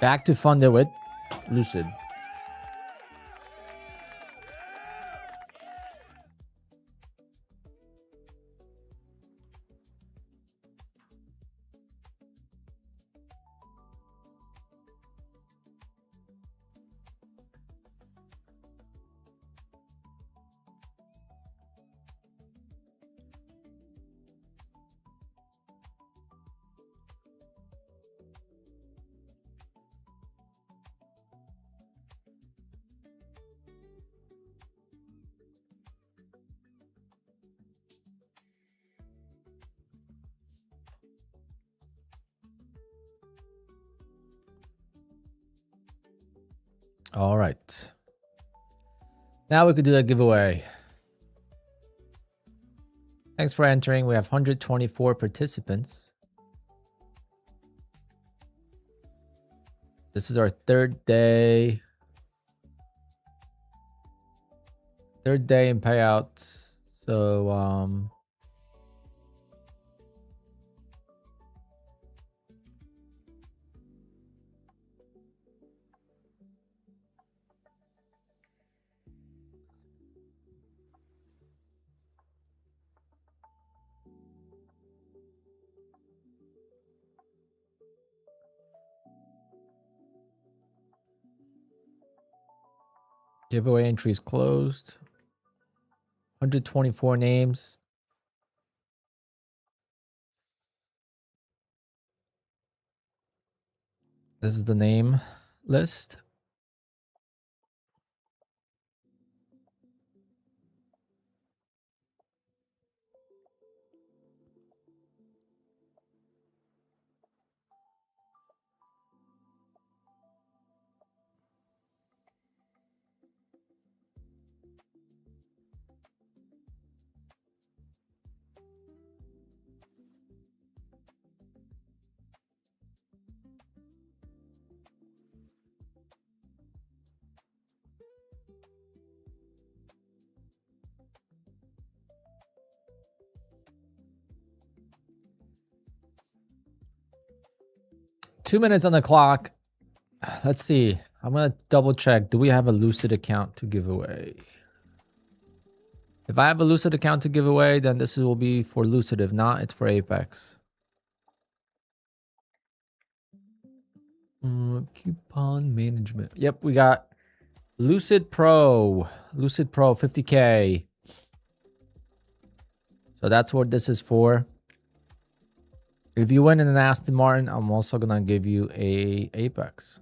Back to fund it with Lucid. All right. Now we could do a giveaway. Thanks for entering. We have 124 participants. This is our third day. Third day in payouts. So, giveaway entries closed. 124 names. This is the name list. 2 minutes on the clock. Let's see. I'm gonna double check. Do we have a Lucid account to give away? If I have a Lucid account to give away, then this will be for Lucid. If not, it's for Apex. Coupon management. Yep, we got Lucid Pro. Lucid Pro 50K. So that's what this is for. If you win in an Aston Martin, I'm also gonna give you a Apex.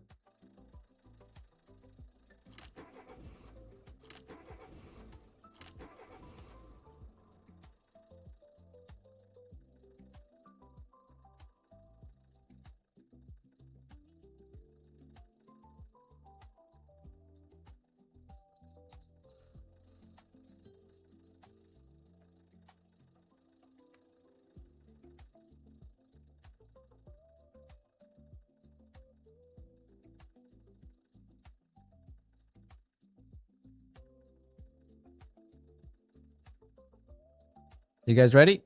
You guys ready?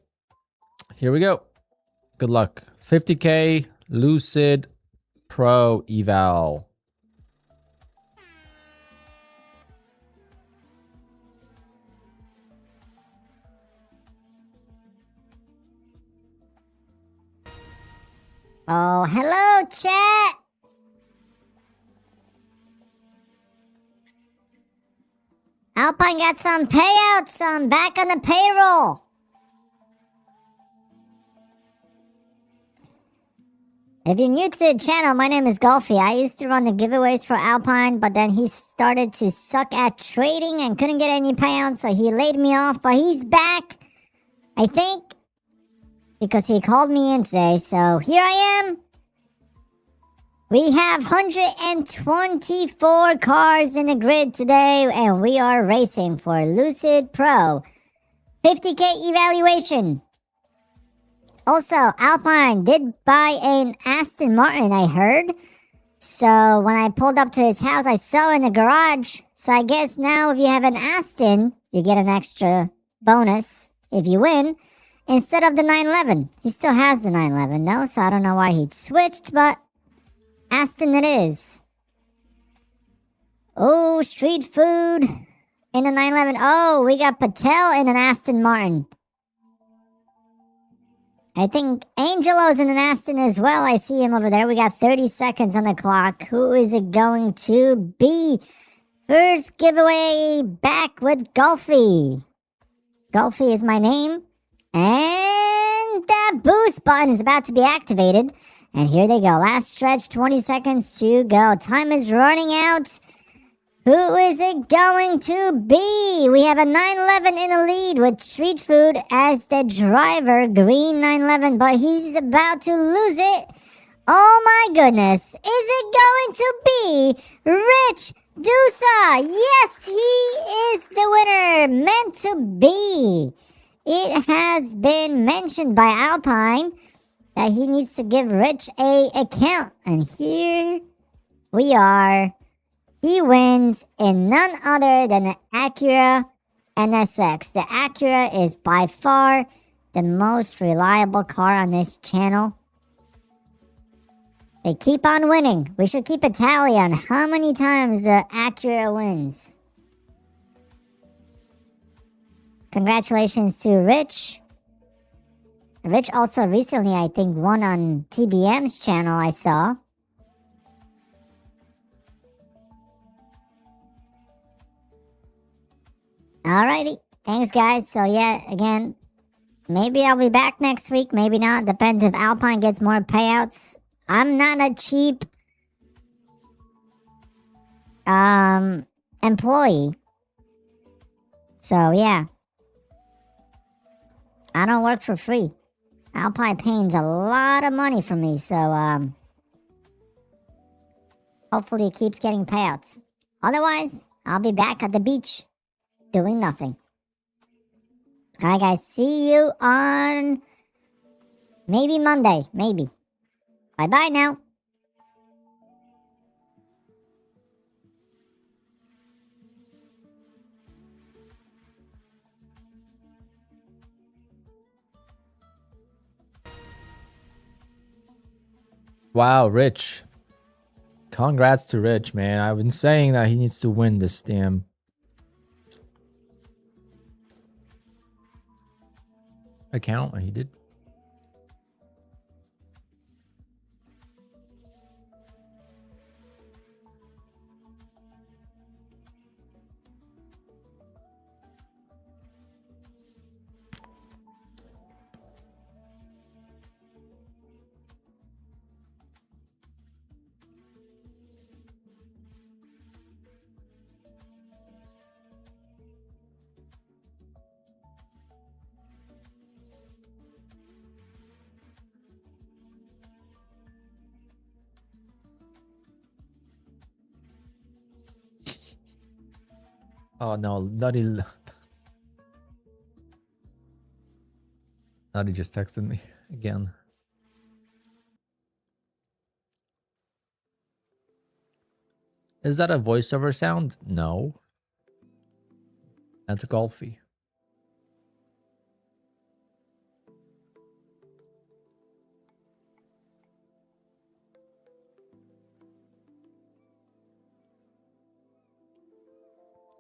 Here we go. Good luck. 50K Lucid Pro eval. Oh, hello, chat. Alpine got some payouts. I'm back on the payroll. If you're new to the channel, my name is Golfy. I used to run the giveaways for Alpine, but then he started to suck at trading and couldn't get any payouts, so he laid me off. But he's back, I think, because he called me in today. So here I am. We have 124 cars in the grid today, and we are racing for Lucid Pro 50K evaluation. Also, Alpine did buy an Aston Martin, I heard. So when I pulled up to his house, I saw in the garage. So I guess now if you have an Aston, you get an extra bonus if you win, instead of the 911. He still has the 911 though, so I don't know why he switched, but Aston it is. Oh, street food in the 911. Oh, we got Patel in an Aston Martin. I think Angelo's in an Aston as well. I see him over there. We got 30 seconds on the clock. Who is it going to be? First giveaway back with Golfy. Golfy is my name. And the boost button is about to be activated. And here they go. Last stretch, 20 seconds to go. Time is running out. Who is it going to be? We have a 911 in the lead with Street Food as the driver. Green 911, but he's about to lose it. Oh my goodness. Is it going to be Rich Dusa? Yes, he is the winner. Meant to be. It has been mentioned by Alpine that he needs to give Rich a account. And here we are. He wins in none other than the Acura NSX. The Acura is by far the most reliable car on this channel. They keep on winning. We should keep a tally on how many times the Acura wins. Congratulations to Rich. Rich also recently, I think, won on TBM's channel, I saw. Alrighty. Thanks, guys. So, yeah, again, maybe I'll be back next week. Maybe not. Depends if Alpine gets more payouts. I'm not a cheap employee. So, yeah. I don't work for free. Alpine pays a lot of money for me. So, hopefully it keeps getting payouts. Otherwise, I'll be back at the beach doing nothing. Alright, guys. See you on maybe Monday. Maybe. Bye-bye now. Wow, Rich. Congrats to Rich, man. I've been saying that he needs to win this damn account, and he did. Oh no, Nutty just texted me again. Is that a voiceover sound? No. That's Golfy.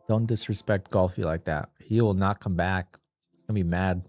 Don't disrespect Golfy like that. He will not come back. He's gonna be mad.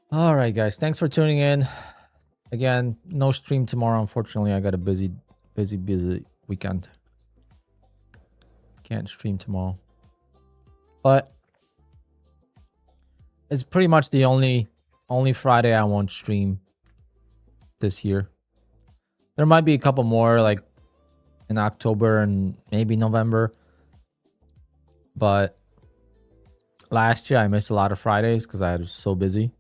All right, guys. Thanks for tuning in. Again, no stream tomorrow. Unfortunately, I got a busy weekend. Can't stream tomorrow. But it's pretty much the only Friday I won't stream this year. There might be a couple more like in October and maybe November. But last year I missed a lot of Fridays because I was so busy.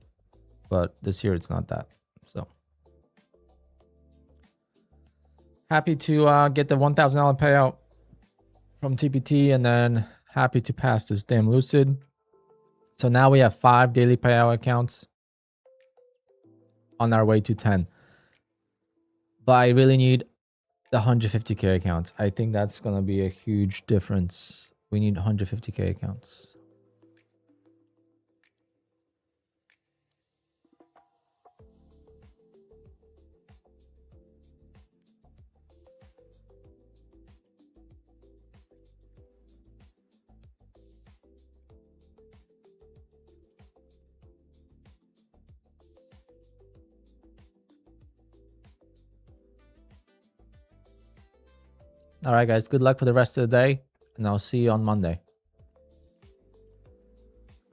But this year it's not that. So happy to get the $1,000 payout from TPT, and then happy to pass this damn Lucid. So now we have 5 daily payout accounts on our way to 10. But I really need the 150k accounts. I think that's gonna be a huge difference. We need 150k accounts. All right, guys. Good luck for the rest of the day, and I'll see you on Monday.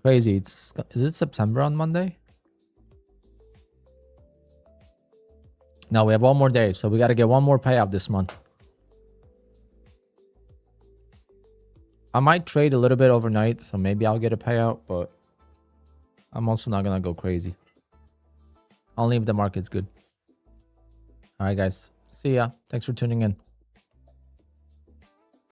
Crazy. Is it September on Monday? No, we have one more day, so we got to get one more payout this month. I might trade a little bit overnight, so maybe I'll get a payout, but I'm also not going to go crazy. Only if the market's good. All right, guys. See ya. Thanks for tuning in.